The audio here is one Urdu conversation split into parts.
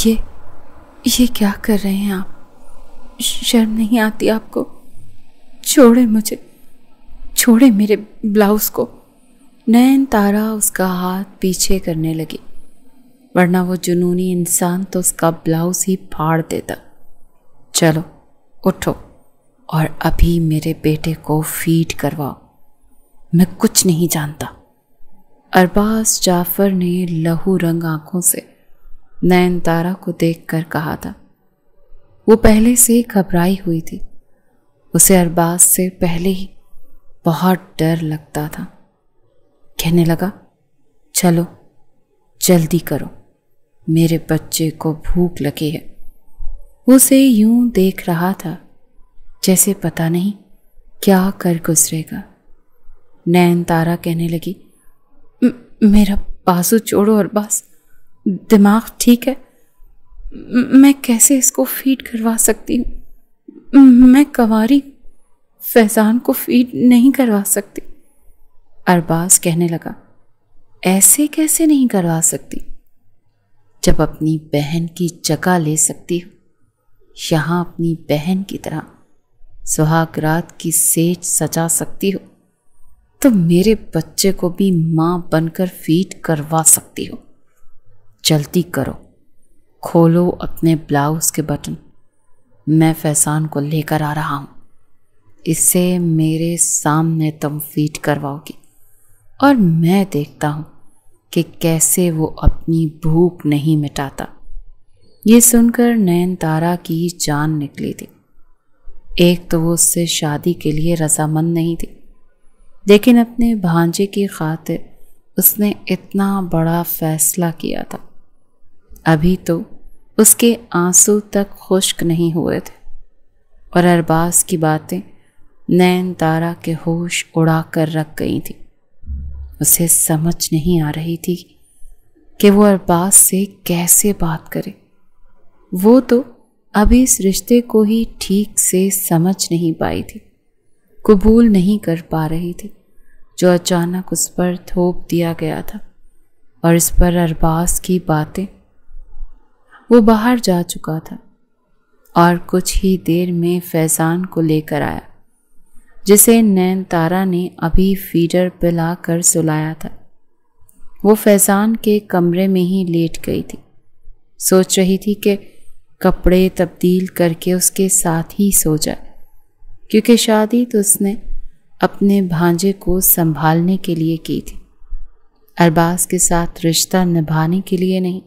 یہ کیا کر رہے ہیں آپ؟ شرم نہیں آتی آپ کو؟ چھوڑے مجھے، چھوڑے میرے بلاؤز کو۔ نین تارا اس کا ہاتھ پیچھے کرنے لگی، ورنہ وہ جنونی انسان تو اس کا بلاؤز ہی پھاڑ دیتا۔ چلو اٹھو اور ابھی میرے بیٹے کو فیڈ کرواؤ، میں کچھ نہیں جانتا۔ ارباز جعفر نے لہو رنگ آنکھوں سے نین تارا کو دیکھ کر کہا تھا۔ وہ پہلے سے گھبرائی ہوئی تھی، اسے ارباز سے پہلے ہی بہت ڈر لگتا تھا۔ کہنے لگا، چلو جلدی کرو، میرے بچے کو بھوک لگی ہے۔ وہ اسے یوں دیکھ رہا تھا جیسے پتہ نہیں کیا کر گزرے گا۔ نین تارا کہنے لگی، میرا بازو چھوڑو ارباز، دماغ ٹھیک ہے؟ میں کیسے اس کو فیڈ کروا سکتی ہوں؟ میں کنواری فیضان کو فیڈ نہیں کروا سکتی۔ ارباز کہنے لگا، ایسے کیسے نہیں کروا سکتی؟ جب اپنی بہن کی جگہ لے سکتی ہو، یہاں اپنی بہن کی طرح سہاگ رات کی سیج سجا سکتی ہو، تو میرے بچے کو بھی ماں بن کر فیڈ کروا سکتی ہو۔ جلدی کرو، کھولو اپنے بلاؤز کے بٹن، میں فیضان کو لے کر آ رہا ہوں۔ اسے میرے سامنے تم فیڈ کرواؤ گی اور میں دیکھتا ہوں کہ کیسے وہ اپنی بھوک نہیں مٹاتا۔ یہ سن کر نین تارا کی جان نکلی تھی۔ ایک تو وہ اس سے شادی کے لیے رضامند نہیں تھی، لیکن اپنے بھانجے کی خاطر اس نے اتنا بڑا فیصلہ کیا تھا۔ ابھی تو اس کے آنسو تک خشک نہیں ہوئے تھے، اور ارباز کی باتیں نین تارا کے ہوش اڑا کر رکھ گئی تھی۔ اسے سمجھ نہیں آ رہی تھی کہ وہ ارباز سے کیسے بات کرے۔ وہ تو ابھی اس رشتے کو ہی ٹھیک سے سمجھ نہیں پائی تھی، قبول نہیں کر پا رہی تھی، جو اچانک اس پر تھوپ دیا گیا تھا۔ اور اس پر ارباز کی باتیں، وہ باہر جا چکا تھا اور کچھ ہی دیر میں فیضان کو لے کر آیا، جسے نین تارا نے ابھی فیڈر پہ لا کر سلایا تھا۔ وہ فیضان کے کمرے میں ہی لیٹ گئی تھی، سوچ رہی تھی کہ کپڑے تبدیل کر کے اس کے ساتھ ہی سو جائے، کیونکہ شادی تو اس نے اپنے بھانجے کو سنبھالنے کے لیے کی تھی، ارباز کے ساتھ رشتہ نبھانے کے لیے نہیں۔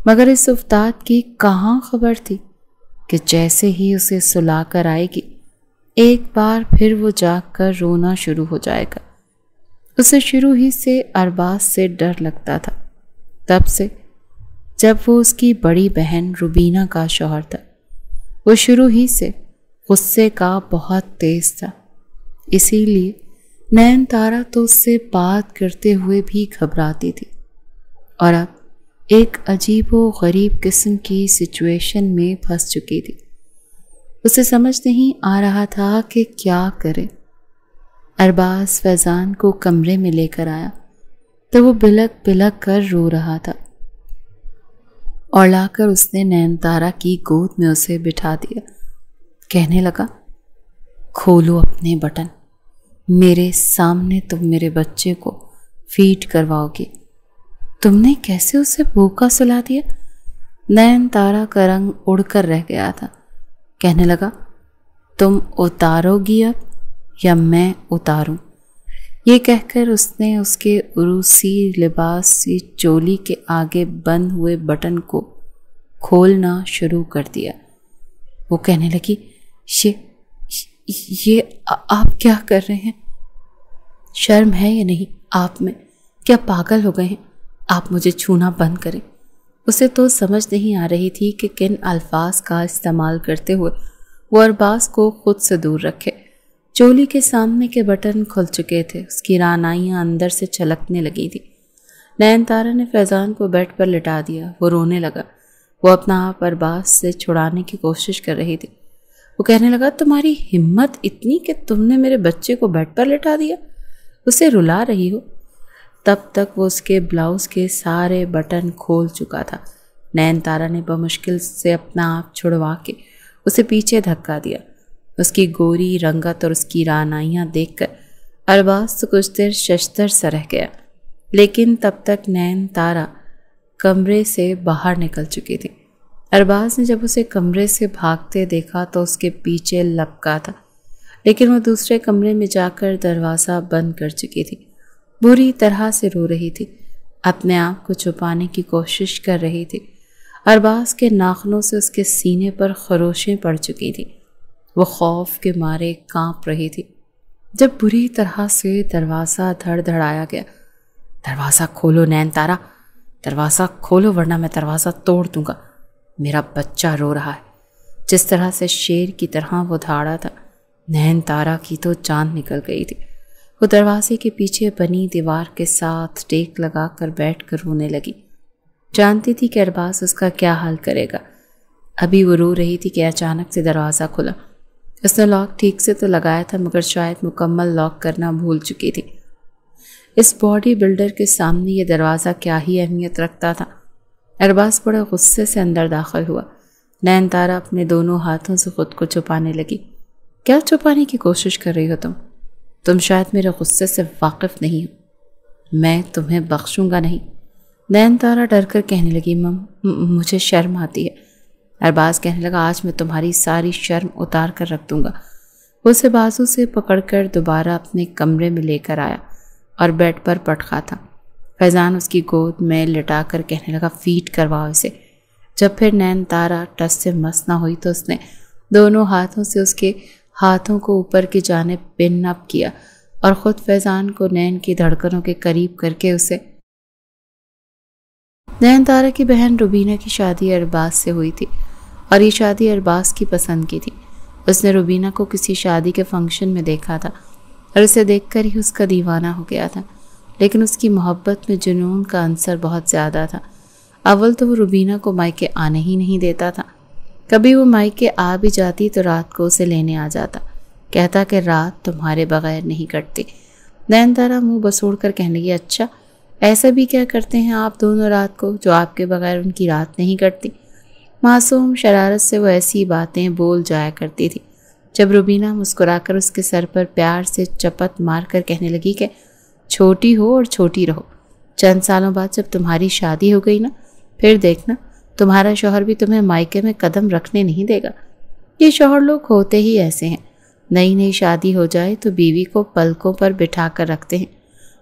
مگر اس افتاد کی کہاں خبر تھی کہ جیسے ہی اسے سلا کر آئے گی، ایک بار پھر وہ جاگ کر رونا شروع ہو جائے گا۔ اسے شروع ہی سے ارباز سے ڈر لگتا تھا، تب سے جب وہ اس کی بڑی بہن روبینہ کا شوہر تھا۔ وہ شروع ہی سے غصے کا بہت تیز تھا، اسی لیے نین تارا تو اس سے بات کرتے ہوئے بھی گھبراتی تھی، اور اب ایک عجیب و غریب قسم کی سچویشن میں پھنس چکی تھی۔ اسے سمجھ نہیں آ رہا تھا کہ کیا کرے۔ ارباز فیضان کو کمرے میں لے کر آیا تو وہ بلک بلک کر رو رہا تھا، اور لا کر اس نے نین تارا کی گود میں اسے بٹھا دیا۔ کہنے لگا، کھولو اپنے بٹن، میرے سامنے تم میرے بچے کو فیڈ کرواؤ گے۔ تم نے کیسے اسے بھوکا سلا دیا؟ نین تارا کا رنگ اڑ کر رہ گیا تھا۔ کہنے لگا، تم اتارو گی اب یا میں اتاروں؟ یہ کہہ کر اس نے اس کے عروسی لباس سی چولی کے آگے بند ہوئے بٹن کو کھولنا شروع کر دیا۔ وہ کہنے لگی، یہ آپ کیا کر رہے ہیں؟ شرم ہے یا نہیں آپ میں؟ کیا پاگل ہو گئے ہیں؟ آپ مجھے چھونا بند کریں۔ اسے تو سمجھ نہیں آ رہی تھی کہ کن الفاظ کا استعمال کرتے ہوئے وہ ارباز کو خود سے دور رکھے۔ چولی کے سامنے کے بٹن کھل چکے تھے، اس کی رانائیاں اندر سے چھلکنے لگی تھی۔ نین تارا نے فیضان کو بیڈ پر لٹا دیا، وہ رونے لگا۔ وہ اپنا آپ ارباز سے چھڑانے کی کوشش کر رہی تھی۔ وہ کہنے لگا، تمہاری ہمت اتنی کہ تم نے میرے بچے کو بیڈ پر لٹا دیا، اسے رلا رہی ہو۔ تب تک وہ اس کے بلاؤز کے سارے بٹن کھول چکا تھا، نین تارا نے بمشکل سے اپنا آپ چھڑوا کے اسے پیچھے دھکا دیا۔ اس کی گوری رنگت اور اس کی رعنائیاں دیکھ کر ارباز تو کچھ دیر ششدر سا رہ گیا، لیکن تب تک نین تارا کمرے سے باہر نکل چکی تھی۔ ارباز نے جب اسے کمرے سے بھاگتے دیکھا تو اس کے پیچھے لپکا تھا، لیکن وہ دوسرے کمرے میں جا کر دروازہ بند کر چکی تھی۔ بری طرح سے رو رہی تھی، اپنے آپ کو چھپانے کی کوشش کر رہی تھی۔ ارباز کے ناخنوں سے اس کے سینے پر خروشیں پڑ چکی تھیں، وہ خوف کے مارے کانپ رہی تھی۔ جب بری طرح سے دروازہ دھڑ دھڑایا گیا، دروازہ کھولو نین تارا، دروازہ کھولو ورنہ میں دروازہ توڑ دوں گا، میرا بچہ رو رہا ہے۔ جس طرح سے شیر کی طرح وہ دھاڑا تھا، نین تارا کی تو جان نکل گئی تھی۔ وہ دروازے کے پیچھے بنی دیوار کے ساتھ ٹیک لگا کر بیٹھ کر رونے لگی۔ جانتی تھی کہ ارباز اس کا کیا حال کرے گا۔ ابھی وہ رو رہی تھی کہ اچانک سے دروازہ کھلا۔ اس نے لاک ٹھیک سے تو لگایا تھا، مگر شاید مکمل لاک کرنا بھول چکی تھی۔ اس باڈی بلڈر کے سامنے یہ دروازہ کیا ہی اہمیت رکھتا تھا۔ ارباز بڑے غصے سے اندر داخل ہوا۔ نین تارا اپنے دونوں ہاتھوں سے خود کو چھپانے لگی۔ کیا چھپانے کی کوشش کر رہی ہو تم شاید میرے غصے سے واقف نہیں ہو، میں تمہیں بخشوں گا نہیں۔ نین تارا ڈر کر کہنے لگی، مجھے شرم آتی ہے۔ ارباز کہنے لگا، آج میں تمہاری ساری شرم اتار کر رکھ دوں گا۔ وہ اسے بازو سے پکڑ کر دوبارہ اپنے کمرے میں لے کر آیا اور بیڈ پر پٹخا تھا۔ فیضان اس کی گود میں لٹا کر کہنے لگا، فیڈ کرواؤ اسے۔ جب پھر نین تارا ٹس سے مس نہ ہوئی تو اس نے دونوں ہاتھوں سے اس کے ہاتھوں کو اوپر کی جانب پن اپ کیا اور خود فیضان کو نین کی دھڑکنوں کے قریب کر کے اسے نین تارا کی بہن روبینہ کی شادی ارباز سے ہوئی تھی اور یہ شادی ارباز کی پسند کی تھی۔ اس نے روبینہ کو کسی شادی کے فنکشن میں دیکھا تھا اور اسے دیکھ کر ہی اس کا دیوانہ ہو گیا تھا، لیکن اس کی محبت میں جنون کا عنصر بہت زیادہ تھا۔ اول تو وہ روبینہ کو مائکے آنے ہی نہیں دیتا تھا۔ کبھی وہ مائکے آ بھی جاتی تو رات کو اسے لینے آ جاتا، کہتا کہ رات تمہارے بغیر نہیں کٹتی۔ نین تارا منہ بسوڑ کر کہنے لگی، اچھا ایسا بھی کیا کرتے ہیں آپ دونوں رات کو جو آپ کے بغیر ان کی رات نہیں کٹتی؟ معصوم شرارت سے وہ ایسی باتیں بول جایا کرتی تھی۔ جب روبینہ مسکرا کر اس کے سر پر پیار سے چپت مار کر کہنے لگی کہ چھوٹی ہو اور چھوٹی رہو، چند سالوں بعد جب تمہاری شادی ہو گئی نا، پھر دیکھنا تمہارا شوہر بھی تمہیں مائکے میں قدم رکھنے نہیں دے گا۔ یہ شوہر لوگ ہوتے ہی ایسے ہیں، نئی شادی ہو جائے تو بیوی کو پلکوں پر بٹھا کر رکھتے ہیں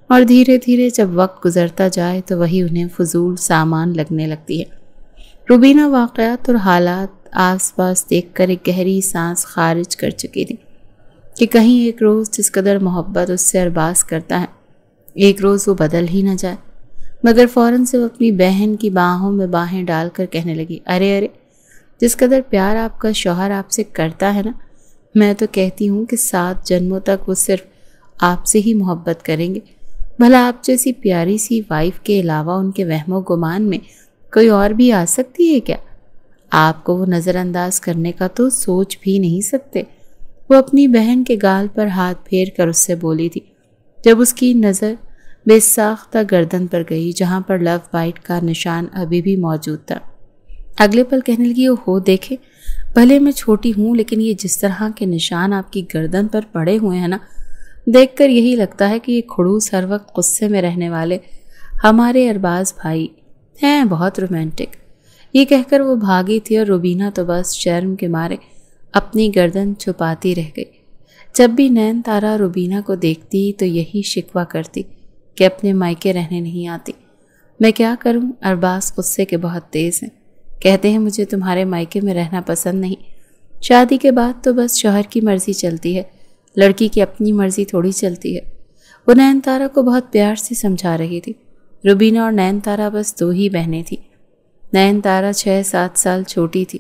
اور دھیرے دھیرے جب وقت گزرتا جائے تو وہی انہیں فضول سامان لگنے لگتی ہے۔ روبینہ واقعات اور حالات آس پاس دیکھ کر ایک گہری سانس خارج کر چکی تھی کہ کہیں ایک روز جس قدر محبت اس سے ارباز کرتا ہے، ایک روز وہ بدل ہی نہ جائے۔ مگر فوراً سے وہ اپنی بہن کی باہوں میں باہیں ڈال کر کہنے لگی، ارے جس قدر پیار آپ کا شوہر آپ سے کرتا ہے نا، میں تو کہتی ہوں کہ 7 جنموں تک وہ صرف آپ سے ہی محبت کریں گے۔ بھلا آپ جیسی پیاری سی وائف کے علاوہ ان کے وہم و گمان میں کوئی اور بھی آ سکتی ہے کیا؟ آپ کو وہ نظر انداز کرنے کا تو سوچ بھی نہیں سکتے۔ وہ اپنی بہن کے گال پر ہاتھ پھیر کر اس سے بولی تھی، جب اس کی نظر بے ساختہ گردن پر گئی جہاں پر لو بائٹ کا نشان ابھی بھی موجود تھا۔ اگلے پل کہنے لگی، ہو دیکھے بھلے میں چھوٹی ہوں لیکن یہ جس طرح کے نشان آپ کی گردن پر پڑے ہوئے ہیں نا، دیکھ کر یہی لگتا ہے کہ یہ کھڑوس ہر وقت غصے میں رہنے والے ہمارے ارباز بھائی ہیں، بہت رومانٹک۔ یہ کہہ کر وہ بھاگی تھی اور روبینہ تو بس شرم کے مارے اپنی گردن چھپاتی رہ گئی۔ جب بھی نین تارا روبینہ کو دیکھتی تو یہی شکوہ کرتی کہ اپنے مائکے رہنے نہیں آتی۔ میں کیا کروں، ارباز غصے کے بہت تیز ہیں، کہتے ہیں مجھے تمہارے مائکے میں رہنا پسند نہیں۔ شادی کے بعد تو بس شوہر کی مرضی چلتی ہے، لڑکی کی اپنی مرضی تھوڑی چلتی ہے۔ وہ نین تارا کو بہت پیار سے سمجھا رہی تھی۔ روبینہ اور نین تارا بس 2 ہی بہنیں تھیں۔ نین تارا 6-7 سال چھوٹی تھی۔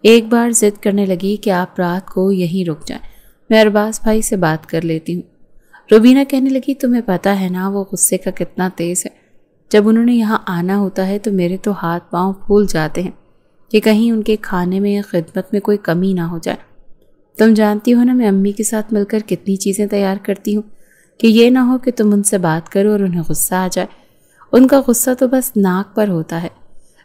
ایک بار ضد کرنے لگی کہ آپ رات کو یہیں رک جائیں، میں ارباز بھائی سے بات کر لیتی ہوں۔ روبینہ کہنے لگی، تمہیں پتہ ہے نا وہ غصے کا کتنا تیز ہے، جب انہوں نے یہاں آنا ہوتا ہے تو میرے تو ہاتھ پاؤں پھول جاتے ہیں کہ کہیں ان کے کھانے میں یا خدمت میں کوئی کمی نہ ہو جائے۔ تم جانتی ہو نا میں امی کے ساتھ مل کر کتنی چیزیں تیار کرتی ہوں کہ یہ نہ ہو کہ تم ان سے بات کرو اور انہیں غصہ آ جائے۔ ان کا غصہ تو بس ناک پر ہوتا ہے،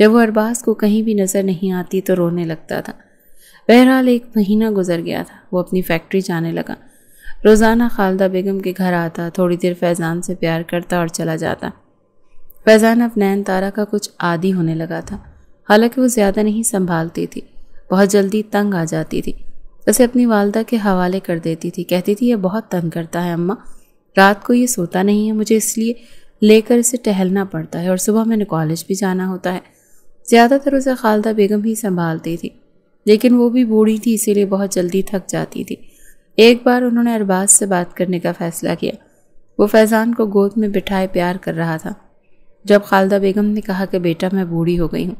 جب وہ ارباز کو کہیں بھی نظر نہیں آتی تو رونے لگتا تھا۔ بہرحال 1 مہینہ گزر گیا تھا۔ وہ اپنی فیکٹری جانے لگا۔ روزانہ خالدہ بیگم کے گھر آتا، تھوڑی دیر فیضان سے پیار کرتا اور چلا جاتا۔ فیضان اب نین تارا کا کچھ عادی ہونے لگا تھا، حالانکہ وہ زیادہ نہیں سنبھالتی تھی، بہت جلدی تنگ آ جاتی تھی، اسے اپنی والدہ کے حوالے کر دیتی تھی، کہتی تھی یہ بہت تنگ کرتا ہے اماں، رات کو یہ سوتا نہیں ہے، مجھے اس لیے لے کر اسے ٹہلنا پڑتا ہے اور صبح میں نے کالج بھی جانا ہوتا ہے۔ زیادہ تر اسے خالدہ بیگم ہی سنبھالتی تھی، لیکن وہ بھی بوڑھی تھی، اسی لیے بہت جلدی تھک جاتی تھی۔ ایک بار انہوں نے ارباز سے بات کرنے کا فیصلہ کیا۔ وہ فیضان کو گود میں بٹھائے پیار کر رہا تھا جب خالدہ بیگم نے کہا کہ بیٹا میں بوڑھی ہو گئی ہوں،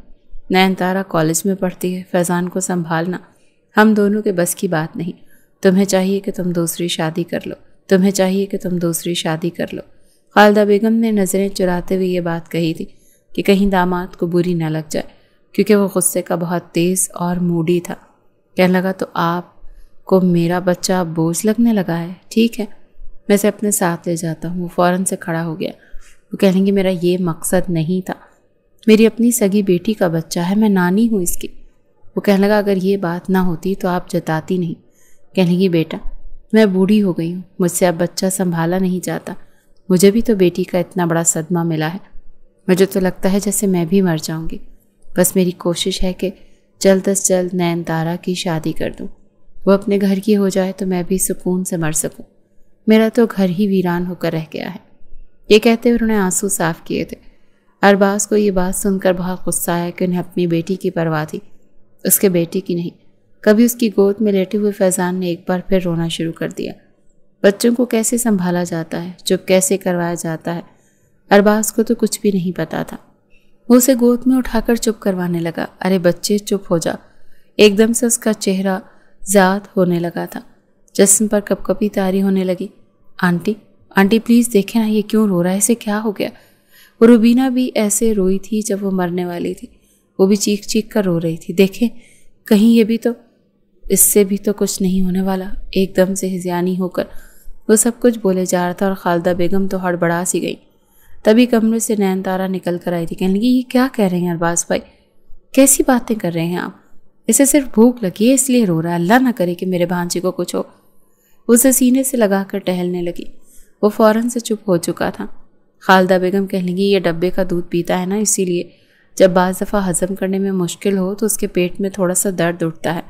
نین تارا کالج میں پڑھتی ہے، فیضان کو سنبھالنا ہم دونوں کے بس کی بات نہیں، تمہیں چاہیے کہ تم دوسری شادی کر لو، تمہیں چاہیے کہ تم دوسری شادی کر لو۔ خالدہ بیگم نے نظریں چراتے ہوئے یہ بات کہی تھی کہ کہیں داماد کو بری نہ لگ جائے، کیونکہ وہ غصے کا بہت تیز اور موڈی تھا۔ کہنے لگا تو آپ کو میرا بچہ بوجھ لگنے لگا ہے، ٹھیک ہے میں اسے اپنے ساتھ لے جاتا ہوں۔ وہ فوراً سے کھڑا ہو گیا۔ وہ کہیں گے میرا یہ مقصد نہیں تھا، میری اپنی سگی بیٹی کا بچہ ہے، میں نانی ہوں اس کی۔ وہ کہنے لگا اگر یہ بات نہ ہوتی تو آپ جتاتی نہیں۔ کہنے لگی بیٹا میں بوڑھی ہو گئی ہوں، مجھ سے اب بچہ سنبھالا نہیں جاتا، مجھے بھی تو بیٹی کا اتنا بڑا صدمہ ملا ہے، مجھے تو لگتا ہے جیسے میں بھی مر جاؤں گی۔ بس میری کوشش ہے کہ جلد از جلد نین تارا کی شادی کر دوں، وہ اپنے گھر کی ہو جائے تو میں بھی سکون سے مر سکوں، میرا تو گھر ہی ویران ہو کر رہ گیا ہے۔ یہ کہتے ہوئے انہوں نے آنسو صاف کیے تھے۔ ارباز کو یہ بات سن کر بہت غصہ آیا کہ انہیں اپنی بیٹی کی پرواہ تھی، اس کے بیٹے کی نہیں۔ کبھی اس کی گود میں لیٹے ہوئے فیضان نے ایک بار پھر رونا شروع کر دیا۔ بچوں کو کیسے سنبھالا جاتا ہے، چپ کیسے کروایا جاتا ہے، ارباز کو تو کچھ بھی نہیں پتا تھا۔ وہ اسے گود میں اٹھا کر چپ کروانے لگا۔ ارے بچے چپ ہو جا۔ ایک دم سے اس کا چہرہ زاد ہونے لگا تھا، جسم پر کپ کپی طاری ہونے لگی۔ آنٹی پلیز دیکھیں نا یہ کیوں رو رہا ہے، اسے کیا ہو گیا؟ وہ روبینہ بھی ایسے روئی تھی جب وہ مرنے والی تھی، وہ بھی چیخ چیخ کر رو رہی تھی، دیکھیں کہیں یہ بھی تو، اس سے بھی تو کچھ نہیں ہونے والا۔ ایک دم سے ہذیانی ہو کر وہ سب کچھ بولے جا رہا تھا اور خالدہ بیگم تو ہڑبڑا سی گئی۔ تبھی کمرے سے نین تارا نکل کر آئی تھی۔ کہنے لگی یہ کیا کہہ رہے ہیں ارباز بھائی، کیسی باتیں کر رہے ہیں آپ؟ اسے صرف بھوک لگی ہے اس لیے رو رہا ہے، اللہ نہ کرے کہ میرے بھانجے کو کچھ ہو۔ اسے سینے سے لگا کر ٹہلنے لگی۔ وہ فوراً سے چپ ہو چکا تھا۔ خالدہ بیگم کہنے لگی یہ ڈبے کا دودھ پیتا ہے نا، اسی لیے جب بعض دفعہ ہضم کرنے میں مشکل ہو تو اس کے پیٹ میں تھوڑا سا درد اٹھتا ہے،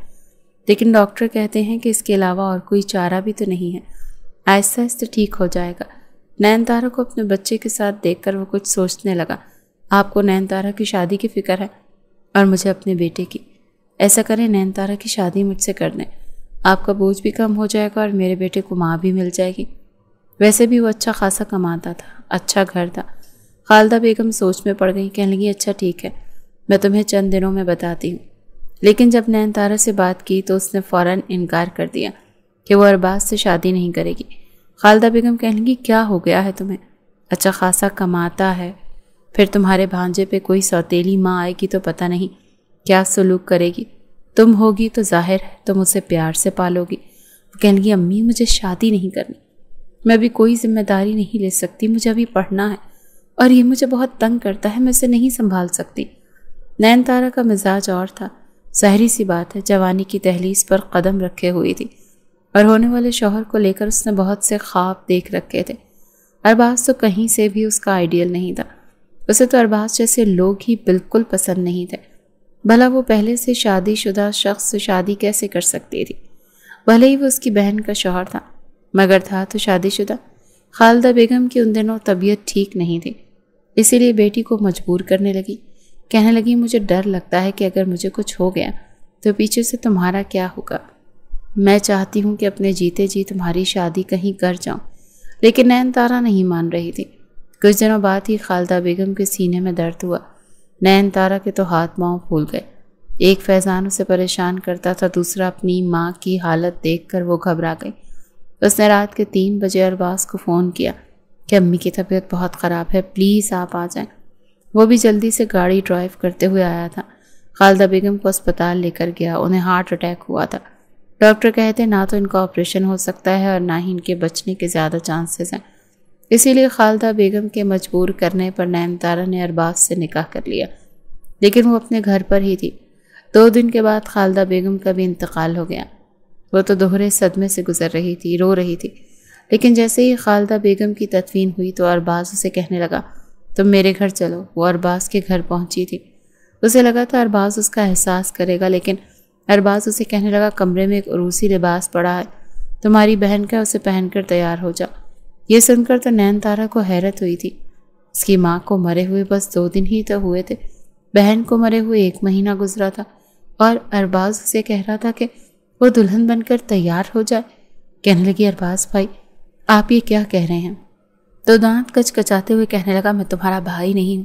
لیکن ڈاکٹر کہتے ہیں کہ اس کے علاوہ اور کوئی چارہ بھی تو نہیں ہے، آہستہ آہستہ ٹھیک ہو جائے گا۔ نین تارا کو اپنے بچے کے ساتھ دیکھ کر وہ کچھ سوچنے لگا۔ آپ کو نین تارا کی شادی کی فکر ہے اور مجھے اپنے بیٹے کی۔ ایسا کریں نین تارا کی شادی مجھ سے کر دیں، آپ کا بوجھ بھی کم ہو جائے گا اور میرے بیٹے کو ماں بھی مل جائے گی۔ ویسے بھی وہ اچھا خاصا کماتا تھا، اچھا گھر تھا۔ خالدہ بیگم سوچ میں پڑ گئی، کہنے لگی اچھا ٹھیک ہے میں تمہیں چند دنوں میں بتاتی ہوں۔ لیکن جب نین تارا سے بات کی تو اس نے فوراً انکار کر دیا کہ وہ ارباز سے شادی نہیں کرے گی۔ خالدہ بیگم کہنے لگی کیا ہو گیا ہے تمہیں، اچھا خاصا کماتا ہے، پھر تمہارے بھانجے پہ کوئی سوتیلی ماں آئے گی تو پتہ نہیں کیا سلوک کرے گی، تم ہوگی تو ظاہر ہے تم اسے پیار سے پالو گی۔ وہ کہنے لگی امی مجھے شادی نہیں کرنی، میں ابھی کوئی ذمہ داری نہیں لے سکتی، مجھے ابھی پڑھنا ہے اور یہ مجھے بہت تنگ کرتا ہے، میں اسے نہیں سنبھال سکتی۔ نین تارا کا مزاج اور تھا، ظاہری سی بات ہے جوانی کی دہلیز پر قدم رکھے ہوئی تھی اور ہونے والے شوہر کو لے کر اس نے بہت سے خواب دیکھ رکھے تھے۔ ارباز تو کہیں سے بھی اس کا آئیڈیل نہیں تھا، اسے تو ارباز جیسے لوگ ہی بالکل پسند نہیں تھے۔ بھلا وہ پہلے سے شادی شدہ شخص سے شادی کیسے کر سکتی تھی؟ بھلے ہی وہ اس کی بہن کا شوہر تھا مگر تھا تو شادی شدہ۔ خالدہ بیگم کی ان دنوں طبیعت ٹھیک نہیں تھی، اسی لیے بیٹی کو مجبور کرنے لگی۔ کہنے لگی مجھے ڈر لگتا ہے کہ اگر مجھے کچھ ہو گیا تو پیچھے سے تمہارا کیا ہوگا، میں چاہتی ہوں کہ اپنے جیتے جی تمہاری شادی کہیں کر جاؤں۔ لیکن نین تارا نہیں مان رہی تھی۔ کچھ دنوں بعد ہی خالدہ بیگم کے سینے میں درد ہوا۔ نین تارا کے تو ہاتھ پاؤں پھول گئے۔ ایک فیضان اسے پریشان کرتا تھا، دوسرا اپنی ماں کی حالت دیکھ کر وہ گھبرا گئی۔ اس نے رات کے 3 بجے ارباز کو فون کیا کہ امی کی طبیعت بہت خراب ہے، پلیز آپ آ جائیں۔ وہ بھی جلدی سے گاڑی ڈرائیو کرتے ہوئے آیا تھا۔ خالدہ بیگم کو اسپتال لے کر گیا، انہیں ہارٹ اٹیک ہوا تھا۔ ڈاکٹر کہتے نہ تو ان کا آپریشن ہو سکتا ہے اور نہ ہی ان کے بچنے کے زیادہ چانسز ہیں۔ اسی لیے خالدہ بیگم کے مجبور کرنے پر نین تارا نے ارباز سے نکاح کر لیا، لیکن وہ اپنے گھر پر ہی تھی۔ 2 دن کے بعد خالدہ بیگم کا بھی انتقال ہو گیا۔ وہ تو دوہرے صدمے سے گزر رہی تھی، رو رہی تھی، لیکن جیسے ہی خالدہ بیگم کی تدفین ہوئی تو ارباز اسے کہنے لگا تم میرے گھر چلو۔ وہ ارباز کے گھر پہنچی تھی۔ اسے لگا تھا ارباز اس کا احساس کرے گا، لیکن ارباز اسے کہنے لگا کمرے میں ایک عروسی لباس پڑا ہے، تمہاری بہن کا، اسے پہن کر تیار ہو جا۔ یہ سن کر تو نین تارا کو حیرت ہوئی تھی۔ اس کی ماں کو مرے ہوئے بس 2 دن ہی تو ہوئے تھے، بہن کو مرے ہوئے 1 مہینہ گزرا تھا، اور ارباز اسے کہہ رہا تھا کہ وہ دلہن بن کر تیار ہو جائے۔ کہنے لگی ارباز بھائی آپ یہ کیا کہہ رہے ہیں؟ تو دانت کچ کچاتے ہوئے کہنے لگا میں تمہارا بھائی نہیں ہوں،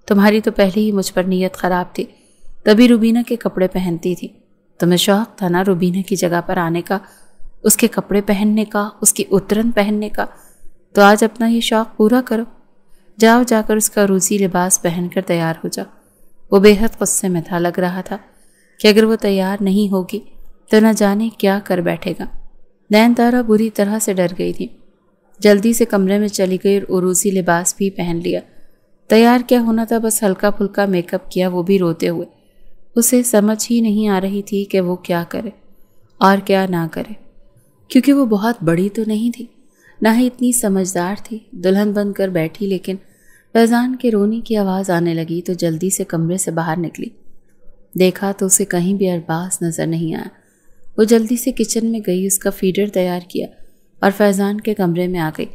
تمہاری تو پہلے ہی مجھ پر نیت خراب تھی، تبھی روبینہ کے کپڑے پہنتی تھی۔ تمہیں شوق تھا نا روبینہ کی جگہ پر آنے کا، اس کے کپڑے پہننے کا، اس کی اترن پہننے کا، تو آج اپنا یہ شوق پورا کرو۔ جاؤ جا کر اس کا عروسی لباس پہن کر تیار ہو جا۔ وہ بے حد غصے میں تھا، لگ رہا تھا کہ اگر وہ تیار نہیں ہوگی تو نہ جانے کیا کر بیٹھے گا۔ نین تارا بری طرح سے ڈر گئی تھی، جلدی سے کمرے میں چلی گئی اور عروسی لباس بھی پہن لیا۔ تیار کیا ہونا تھا، بس ہلکا پھلکا میک اپ کیا، وہ بھی روتے ہوئے۔ اسے سمجھ ہی نہیں آ رہی تھی کہ وہ کیا کرے اور کیا نہ کرے، کیونکہ وہ بہت بڑی تو نہیں تھی، نہ ہی اتنی سمجھدار تھی۔ دلہن بن کر بیٹھی، لیکن فیضان کے رونے کی آواز آنے لگی تو جلدی سے کمرے سے باہر نکلی۔ دیکھا تو اسے کہیں بھی ارباز نظر نہیں آیا۔ وہ جلدی سے کچن میں گئی، اس کا فیڈر تیار کیا اور فیضان کے کمرے میں آ گئی۔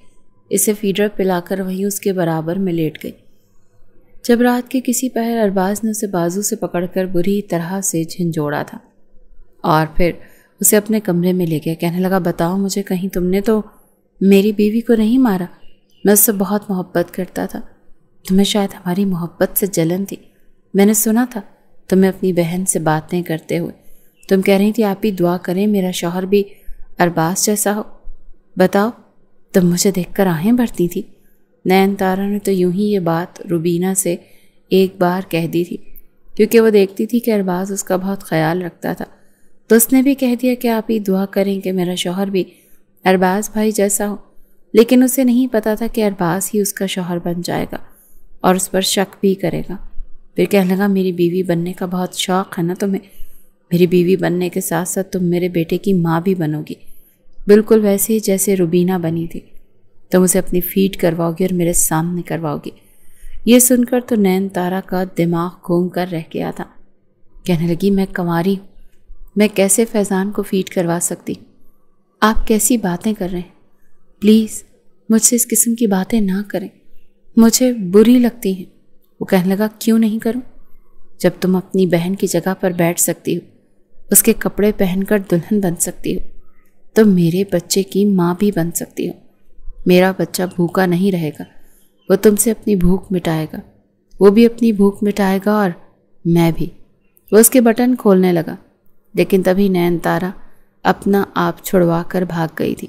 اسے فیڈر پلا کر وہیں اس کے برابر میں لیٹ گئی۔ جب رات کے کسی پہر ارباز نے اسے بازو سے پکڑ کر بری طرح سے جھنجھوڑا تھا اور پھر اسے اپنے کمرے میں لے گیا۔ کہنے لگا بتاؤ مجھے، کہیں تم نے تو میری بیوی کو نہیں مارا؟ میں اس سے بہت محبت کرتا تھا، تمہیں شاید ہماری محبت سے جلن تھی۔ میں نے سنا تھا تمہیں اپنی بہن سے باتیں کرتے ہوئے، تم کہہ رہی تھی آپ ہی دعا کریں میرا شوہر بھی ارباز جیسا ہو۔ بتاؤ، تم مجھے دیکھ کر آہیں بھرتی تھی۔ نین تارا نے تو یوں ہی یہ بات روبینہ سے ایک بار کہہ دی تھی، کیونکہ وہ دیکھتی تھی کہ ارباز اس کا بہت خیال رکھتا تھا، تو اس نے بھی کہہ دیا کہ آپ ہی دعا کریں کہ میرا شوہر بھی ارباز بھائی جیسا ہو۔ لیکن اسے نہیں پتا تھا کہ ارباز ہی اس کا شوہر بن جائے گا اور اس پر شک بھی کرے گا۔ پھر کہنے لگا میری بیوی بننے کا بہت شوق ہے نا تمہیں، میری بیوی بننے کے ساتھ ساتھ تم میرے بیٹے کی ماں بھی بنو گی، بالکل ویسے ہی جیسے روبینہ بنی تھی۔ تم اسے اپنی فیڈ کرواؤ گی اور میرے سامنے کرواؤ گی۔ یہ سن کر تو نین تارا کا دماغ گھوم کر رہ گیا تھا۔ کہنے لگی میں کنواری ہوں، میں کیسے فیضان کو فیڈ کروا سکتی؟ آپ کیسی باتیں کر رہے ہیں؟ پلیز مجھ سے اس قسم کی باتیں نہ کریں، مجھے بری لگتی ہیں۔ وہ کہنے لگا کیوں نہیں کروں؟ جب تم اپنی بہن کی جگہ پر بیٹھ سکتی ہو، اس کے کپڑے پہن کر دلہن بن سکتی ہو، تو میرے بچے کی ماں بھی بن سکتی ہو۔ میرا بچہ بھوکا نہیں رہے گا، وہ تم سے اپنی بھوک مٹائے گا، وہ بھی اپنی بھوک مٹائے گا اور میں بھی۔ وہ اس کے بٹن کھولنے لگا، لیکن تبھی نین تارا اپنا آپ چھڑوا کر بھاگ گئی تھی۔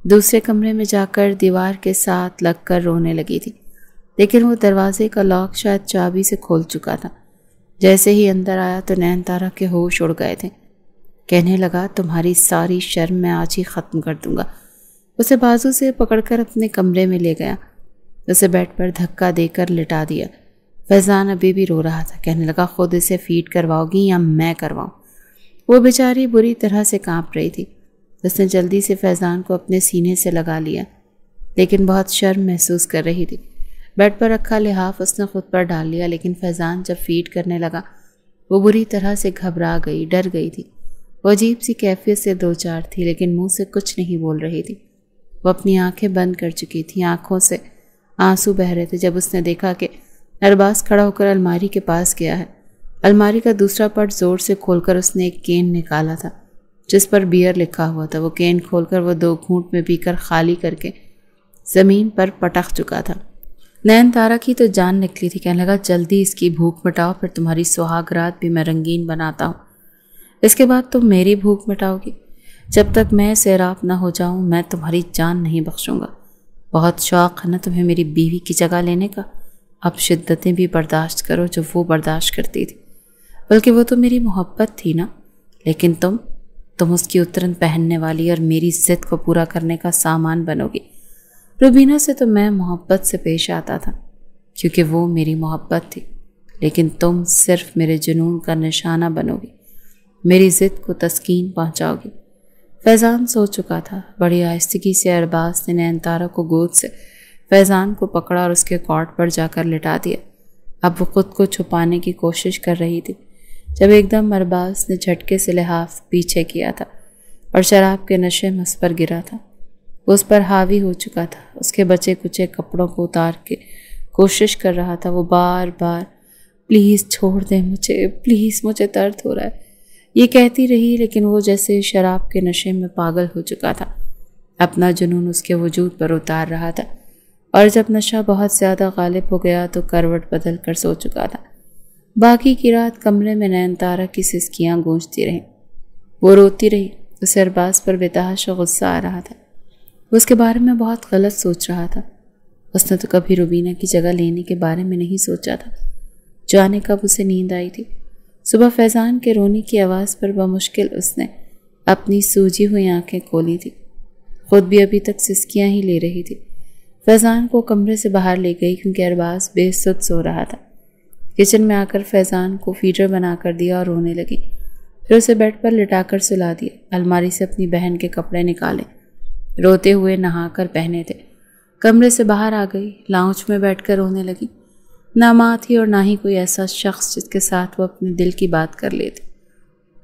دوسرے کمرے میں جا کر دیوار کے ساتھ لگ کر رونے لگی تھی، لیکن وہ دروازے کا لاک شاید چابی سے کھول چکا تھا۔ جیسے ہی اندر آیا تو نین تارا کے ہوش اڑ گئے تھے۔ کہنے لگا تمہاری ساری شرم میں آج ہی ختم کر دوں گا۔ اسے بازو سے پکڑ کر اپنے کمرے میں لے گیا، اسے بیڈ پر دھکا دے کر لٹا دیا۔ فیضان ابھی بھی رو رہا تھا۔ کہنے لگا خود اسے فیڈ کرواؤ گی یا میں کرواؤں؟ وہ بیچاری بری طرح سے کانپ رہی تھی۔ اس نے جلدی سے فیضان کو اپنے سینے سے لگا لیا، لیکن بہت شرم محسوس کر رہی تھی۔ بیڈ پر رکھا لحاف اس نے خود پر ڈال لیا، لیکن فیضان جب فیڈ کرنے لگا وہ بری طرح سے گھبرا گئی، ڈر گئی تھی۔ وہ عجیب سی کیفیت سے دو چار تھی، لیکن منہ سے کچھ نہیں بول رہی تھی۔ وہ اپنی آنکھیں بند کر چکی تھی، آنکھوں سے آنسو بہ رہے تھے جب اس نے دیکھا کہ ارباز کھڑا ہو کر الماری کے پاس گیا ہے۔ الماری کا دوسرا پٹ زور سے کھول کر اس نے ایک کین نکالا تھا جس پر بیئر لکھا ہوا تھا۔ وہ کین کھول کر وہ 2 گھونٹ میں پی کر خالی کر کے زمین پر پٹک چکا تھا۔ نین تارا کی تو جان نکلی تھی۔ کہنے لگا جلدی اس کی بھوک مٹاؤ، پھر تمہاری سہاگ رات بھی میں رنگین بناتا ہوں۔ اس کے بعد تم میری بھوک مٹاؤ گی۔ جب تک میں سیراب نہ ہو جاؤں میں تمہاری جان نہیں بخشوں گا۔ بہت شوق ہے نا تمہیں میری بیوی کی جگہ لینے کا؟ اب شدتیں بھی برداشت کرو جو وہ برداشت کرتی تھی، بلکہ وہ تو میری محبت تھی نا۔ لیکن تم اس کی اترن پہننے والی اور میری ضد کو پورا کرنے کا سامان بنو گی۔ روبینہ سے تو میں محبت سے پیش آتا تھا کیونکہ وہ میری محبت تھی، لیکن تم صرف میرے جنون کا نشانہ بنو گی، میری ضد کو تسکین پہنچاؤ گی۔ فیضان سو چکا تھا۔ بڑی آہستگی سے ارباز نے نین تارا کو گود سے فیضان کو پکڑا اور اس کے کاٹ پر جا کر لٹا دیا۔ اب وہ خود کو چھپانے کی کوشش کر رہی تھی جب ایک دم ارباز نے جھٹکے سے لحاف پیچھے کیا تھا اور شراب کے نشے میں اس پر گرا تھا۔ وہ اس پر حاوی ہو چکا تھا، اس کے بچے کچے کپڑوں کو اتار کے کوشش کر رہا تھا۔ وہ بار بار پلیز چھوڑ دیں مجھے، پلیز مجھے درد ہو رہا ہے، یہ کہتی رہی، لیکن وہ جیسے شراب کے نشے میں پاگل ہو چکا تھا۔ اپنا جنون اس کے وجود پر اتار رہا تھا، اور جب نشہ بہت زیادہ غالب ہو گیا تو کروٹ بدل کر سو چکا تھا۔ باقی کی رات کمرے میں نین تارا کی سسکیاں گونجتی رہیں۔ وہ روتی رہی، اسے ارباز پر بےتحاشا غصہ آ رہا تھا۔ وہ اس کے بارے میں بہت غلط سوچ رہا تھا۔ اس نے تو کبھی روبینہ کی جگہ لینے کے بارے میں نہیں سوچا تھا۔ جانے کب اسے نیند آئی تھی؟ صبح فیضان کے رونے کی آواز پر بمشکل اس نے اپنی سوجی ہوئی آنکھیں کھولی تھی۔ خود بھی ابھی تک سسکیاں ہی لے رہی تھی۔ فیضان کو کمرے سے باہر لے گئی کیونکہ ارباز بے سد سو رہا تھا۔ کچن میں آ کر فیضان کو فیڈر بنا کر دیا اور رونے لگی۔ پھر اسے بیڈ پر لٹا کر سلا دیا۔ الماری سے اپنی بہن کے کپڑے نکالے، روتے ہوئے نہا کر پہنے تھے۔ کمرے سے باہر آ گئی، لاؤنج میں بیٹھ کر رونے لگی۔ نہ ماں تھی اور نہ ہی کوئی ایسا شخص جس کے ساتھ وہ اپنے دل کی بات کر لیتی۔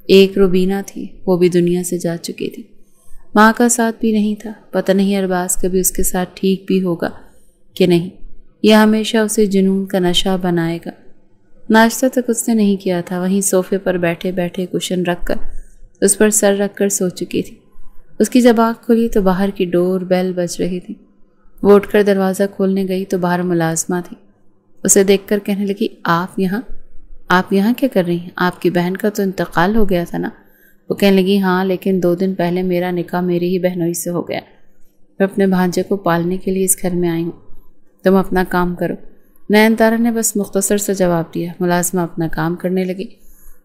ایک روبینہ تھی، وہ بھی دنیا سے جا چکی تھی۔ ماں کا ساتھ بھی نہیں تھا۔ پتہ نہیں ارباز کبھی اس کے ساتھ ٹھیک بھی ہوگا کہ نہیں، یہ ہمیشہ اسے جنون کا نشہ بنائے گا۔ ناشتہ تک اس نے نہیں کیا تھا، وہیں صوفے پر بیٹھے بیٹھے کشن رکھ کر اس پر سر رکھ کر سو چکی تھی۔ اس کی جب آنکھ کھلی تو باہر کی ڈور بیل بج رہی تھی۔ وہ اٹھ کر دروازہ کھولنے گئی تو باہر ملازمہ تھی۔ اسے دیکھ کر کہنے لگی، آپ یہاں کیا کر رہی ہیں؟ آپ کی بہن کا تو انتقال ہو گیا تھا نا؟ وہ کہنے لگی، ہاں، لیکن 2 دن پہلے میرا نکاح میری ہی بہنوئی سے ہو گیا۔ میں اپنے بھانجے کو پالنے کے لیے اس گھر میں آئی ہوں، تم اپنا کام کرو۔ نین تارا نے بس مختصر سے جواب دیا۔ ملازمہ اپنا کام کرنے لگی۔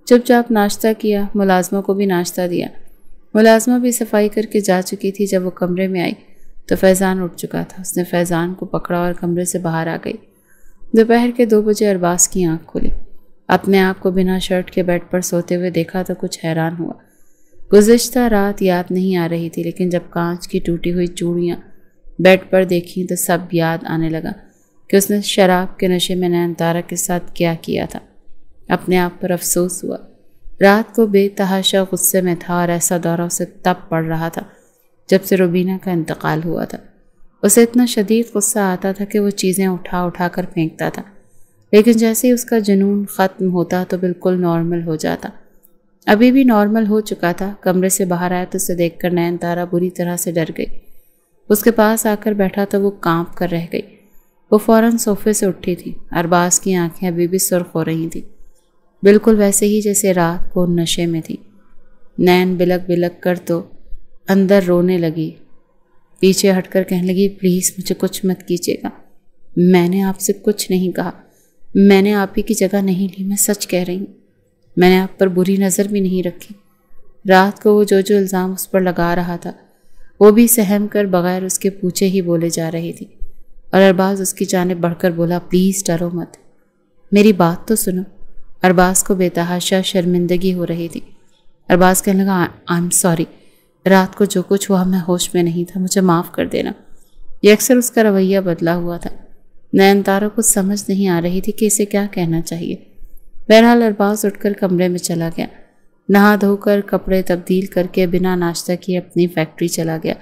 چپ چاپ ناشتہ کیا، ملازمہ کو بھی ناشتہ دیا۔ ملازمہ بھی صفائی کر کے جا چکی تھی۔ جب وہ کمرے میں آئی تو فیضان اٹھ چکا تھا۔ اس نے فیضان کو پکڑا اور کمرے سے باہر آ گئی۔ دوپہر کے 2 بجے ارباز کی آنکھ کھلی۔ اپنے آپ کو بنا شرٹ کے بیڈ پر سوتے ہوئے دیکھا تو کچھ حیران ہوا۔ گزشتہ رات یاد نہیں آ رہی تھی، لیکن جب کانچ کی ٹوٹی ہوئی چوڑیاں بیڈ پر دیکھیں تو سب یاد آنے لگا کہ اس نے شراب کے نشے میں نین تارا کے ساتھ کیا کیا تھا۔ اپنے آپ پر افسوس ہوا۔ رات کو بے تحاشا غصے میں تھا اور ایسا دورہ اسے تب پڑ رہا تھا جب سے روبینہ کا انتقال ہوا تھا۔ اسے اتنا شدید غصہ آتا تھا کہ وہ چیزیں اٹھا اٹھا کر پھینکتا تھا، لیکن جیسے ہی اس کا جنون ختم ہوتا تو بالکل نارمل ہو جاتا۔ ابھی بھی نارمل ہو چکا تھا۔ کمرے سے باہر آیا تو اسے دیکھ کر نین تارا بری طرح سے ڈر گئی۔ اس کے پاس آ کر بیٹھا تو وہ کانپ کر رہ گئی۔ وہ فوراً صوفے سے اٹھی تھی۔ ارباز کی آنکھیں ابھی بھی سرخ ہو رہی تھیں، بالکل ویسے ہی جیسے رات کو نشے میں تھی۔ نین بلک بلک کر تو اندر رونے لگی، پیچھے ہٹ کر کہنے لگی، پلیز مجھے کچھ مت کیجیے گا، میں نے آپ سے کچھ نہیں کہا، میں نے آپ ہی کی جگہ نہیں لی، میں سچ کہہ رہی ہوں، میں نے آپ پر بری نظر بھی نہیں رکھی۔ رات کو وہ جو الزام اس پر لگا رہا تھا وہ بھی سہم کر بغیر اس کے پوچھے ہی بولے جا رہی تھی، اور ارباز اس کی جانب بڑھ کر بولا، پلیز ڈرو مت، میری بات تو سنو۔ ارباز کو بے تحاشا شرمندگی ہو رہی تھی۔ ارباز کہنے لگا، آئی ایم سوری، رات کو جو کچھ ہوا میں ہوش میں نہیں تھا، مجھے معاف کر دینا۔ یہ اکثر اس کا رویہ بدلا ہوا تھا۔ نین تارا کو سمجھ نہیں آ رہی تھی کہ اسے کیا کہنا چاہیے۔ بہرحال ارباز اٹھ کر کمرے میں چلا گیا، نہا دھو کر کپڑے تبدیل کر کے بنا ناشتہ کیے اپنی فیکٹری چلا گیا۔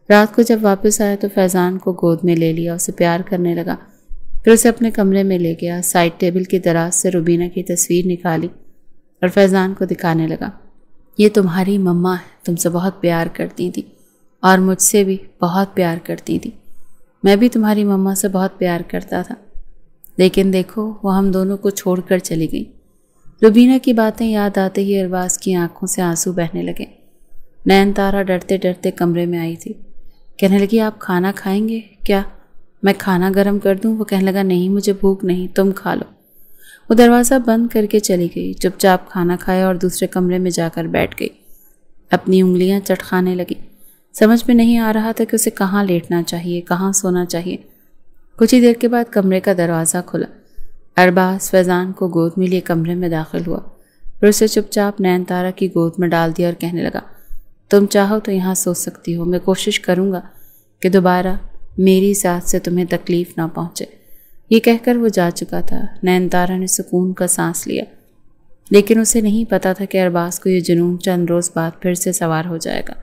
رات کو جب واپس آیا تو فیضان کو گود میں لے لیا، اسے پیار کرنے لگا، پھر اسے اپنے کمرے میں لے گیا۔ سائڈ ٹیبل کی دراز سے روبینہ کی تصویر نکالی اور فیضان کو دکھانے لگا، یہ تمہاری مما ہے، تم سے بہت پیار کرتی تھی اور مجھ سے بھی بہت پیار کرتی تھی، میں بھی تمہاری مما سے بہت پیار کرتا تھا، لیکن دیکھو وہ ہم دونوں کو چھوڑ کر چلی گئی۔ روبینہ کی باتیں یاد آتے ہی ارباز کی آنکھوں سے آنسو بہنے لگے۔ نین تارا ڈرتے ڈرتے کمرے میں آئی تھی، کہنے لگی، آپ کھانا کھائیں گے کیا؟ میں کھانا گرم کر دوں؟ وہ کہنے لگا، نہیں مجھے بھوک نہیں، تم کھا لو۔ وہ دروازہ بند کر کے چلی گئی، چپ چاپ کھانا کھایا اور دوسرے کمرے میں جا کر بیٹھ گئی۔ اپنی انگلیاں چٹکانے لگی۔ سمجھ میں نہیں آ رہا تھا کہ اسے کہاں لیٹنا چاہیے، کہاں سونا چاہیے۔ کچھ ہی دیر کے بعد کمرے کا دروازہ کھلا۔ ارباز فیضان کو گود میں لیے کمرے میں داخل ہوا، پھر اسے چپ چاپ نین تارا کی گود میں ڈال دیا اور کہنے لگا، تم چاہو تو یہاں سو سکتی ہو، میں کوشش کروں گا کہ دوبارہ میری ذات سے تمہیں تکلیف نہ پہنچے۔ یہ کہہ کر وہ جا چکا تھا۔ نین تارا نے سکون کا سانس لیا، لیکن اسے نہیں پتا تھا کہ ارباز کو یہ جنون چند روز بعد پھر سے سوار ہو جائے گا۔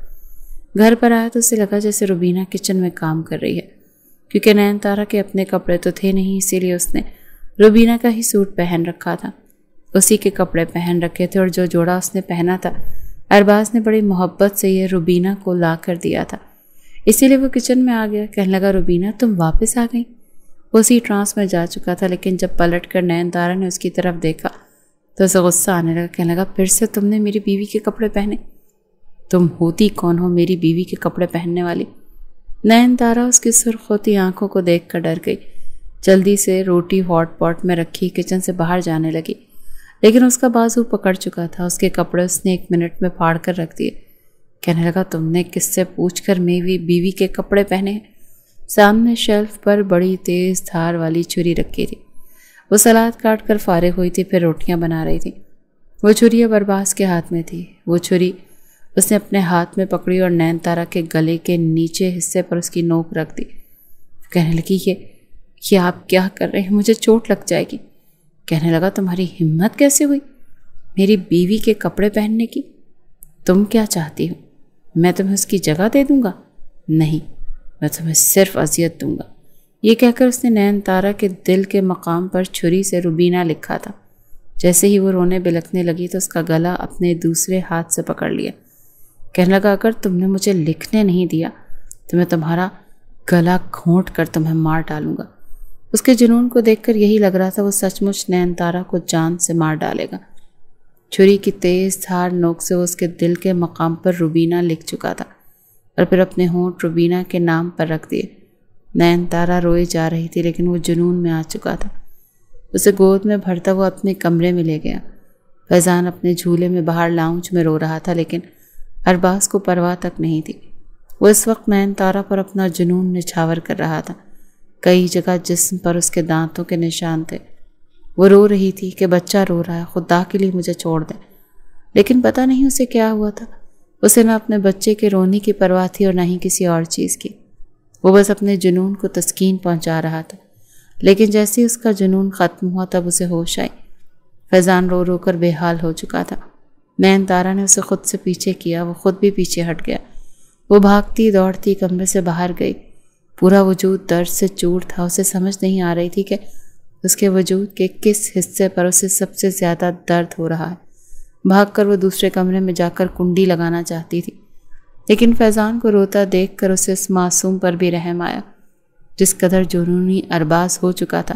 گھر پر آیا تو اسے لگا جیسے روبینہ کچن میں کام کر رہی ہے، کیونکہ نین تارا کے اپنے کپڑے تو تھے نہیں، اسی لیے اس نے روبینہ کا ہی سوٹ پہن رکھا تھا، اسی کے کپڑے پہن رکھے تھے، اور جو جوڑا اس نے پہنا تھا ارباز نے بڑی محبت سے یہ روبینہ کو لا کر دیا تھا، اسی لیے وہ کچن میں آ گیا۔ کہنے لگا، روبینہ تم واپس آ گئی؟ وہ اسی ٹرانس میں جا چکا تھا، لیکن جب پلٹ کر نین تارا نے اس کی طرف دیکھا تو اسے غصہ آنے لگا۔ کہنے لگا، پھر سے تم نے میری بیوی کے کپڑے پہنے؟ تم ہوتی کون ہو میری بیوی کے کپڑے پہننے والی؟ نین تارا اس کی سرخ ہوتی آنکھوں کو دیکھ کر ڈر گئی، جلدی سے روٹی ہاٹ پاٹ میں رکھی کچن سے باہر جانے لگی، لیکن اس کا بازو پکڑ چکا تھا، اس کے کپڑے اس نے 1 منٹ میں پھاڑ کر رکھ دیے۔ کہنے لگا، تم نے کس سے پوچھ کر میری بیوی کے کپڑے پہنے ہیں؟ سامنے شیلف پر بڑی تیز دھار والی چھری رکھی تھی، وہ سلاد کاٹ کر فارغ ہوئی تھی، پھر روٹیاں بنا رہی تھی۔ وہ چھری اب ارباز کے ہاتھ میں تھی، وہ چھری اس نے اپنے ہاتھ میں پکڑی اور نین تارا کے گلے کے نیچے حصے پر اس کی نوک رکھ دی۔ کہنے لگی، یہ آپ کیا کر رہے ہیں؟ مجھے چوٹ لگ جائے گی۔ کہنے لگا، تمہاری ہمت کیسے ہوئی میری بیوی کے کپڑے پہننے کی؟ تم کیا چاہتی ہو؟ میں تمہیں اس کی جگہ دے دوں گا؟ نہیں، میں تمہیں صرف اذیت دوں گا۔ یہ کہہ کر اس نے نین تارا کے دل کے مقام پر چھری سے روبینہ لکھا تھا۔ جیسے ہی وہ رونے بلکنے لگی تو اس کا گلا اپنے دوسرے ہاتھ سے پکڑ لیا۔ کہنے لگا، اگر تم نے مجھے لکھنے نہیں دیا تو میں تمہارا گلا گھونٹ کر تمہیں مار ڈالوں گا۔ اس کے جنون کو دیکھ کر یہی لگ رہا تھا وہ سچ مچ نین تارا کو جان سے مار ڈالے گا۔ چھری کی تیز دھار نوک سے وہ اس کے دل کے مقام پر روبینہ لکھ چکا تھا، اور پھر اپنے ہونٹ روبینہ کے نام پر رکھ دیے۔ نین تارا روئے جا رہی تھی، لیکن وہ جنون میں آ چکا تھا۔ اسے گود میں بھرتا وہ اپنے کمرے میں لے گیا۔ فیضان اپنے جھولے میں باہر لاؤنج میں رو رہا تھا، لیکن ارباز کو پرواہ تک نہیں تھی۔ وہ اس وقت نین تارا پر اپنا جنون نچھاور کر رہا تھا۔ کئی جگہ جسم پر اس کے دانتوں کے نشان تھے۔ وہ رو رہی تھی کہ بچہ رو رہا ہے، خدا کے لیے مجھے چھوڑ دیں، لیکن پتہ نہیں اسے کیا ہوا تھا۔ اسے نہ اپنے بچے کے رونے کی پرواہ تھی اور نہ ہی کسی اور چیز کی۔ وہ بس اپنے جنون کو تسکین پہنچا رہا تھا، لیکن جیسے اس کا جنون ختم ہوا تب اسے ہوش آئی۔ فیضان رو رو کر بے حال ہو چکا تھا۔ نین تارا نے اسے خود سے پیچھے کیا، وہ خود بھی پیچھے ہٹ گیا۔ وہ بھاگتی دوڑتی کمرے سے باہر گئی، پورا وجود درد سے چور تھا۔ اسے سمجھ نہیں آ رہی تھی کہ اس کے وجود کے کس حصے پر اسے سب سے زیادہ درد ہو رہا ہے۔ بھاگ کر وہ دوسرے کمرے میں جا کر کنڈی لگانا چاہتی تھی، لیکن فیضان کو روتا دیکھ کر اسے اس معصوم پر بھی رحم آیا، جس قدر جنونی ارباز ہو چکا تھا۔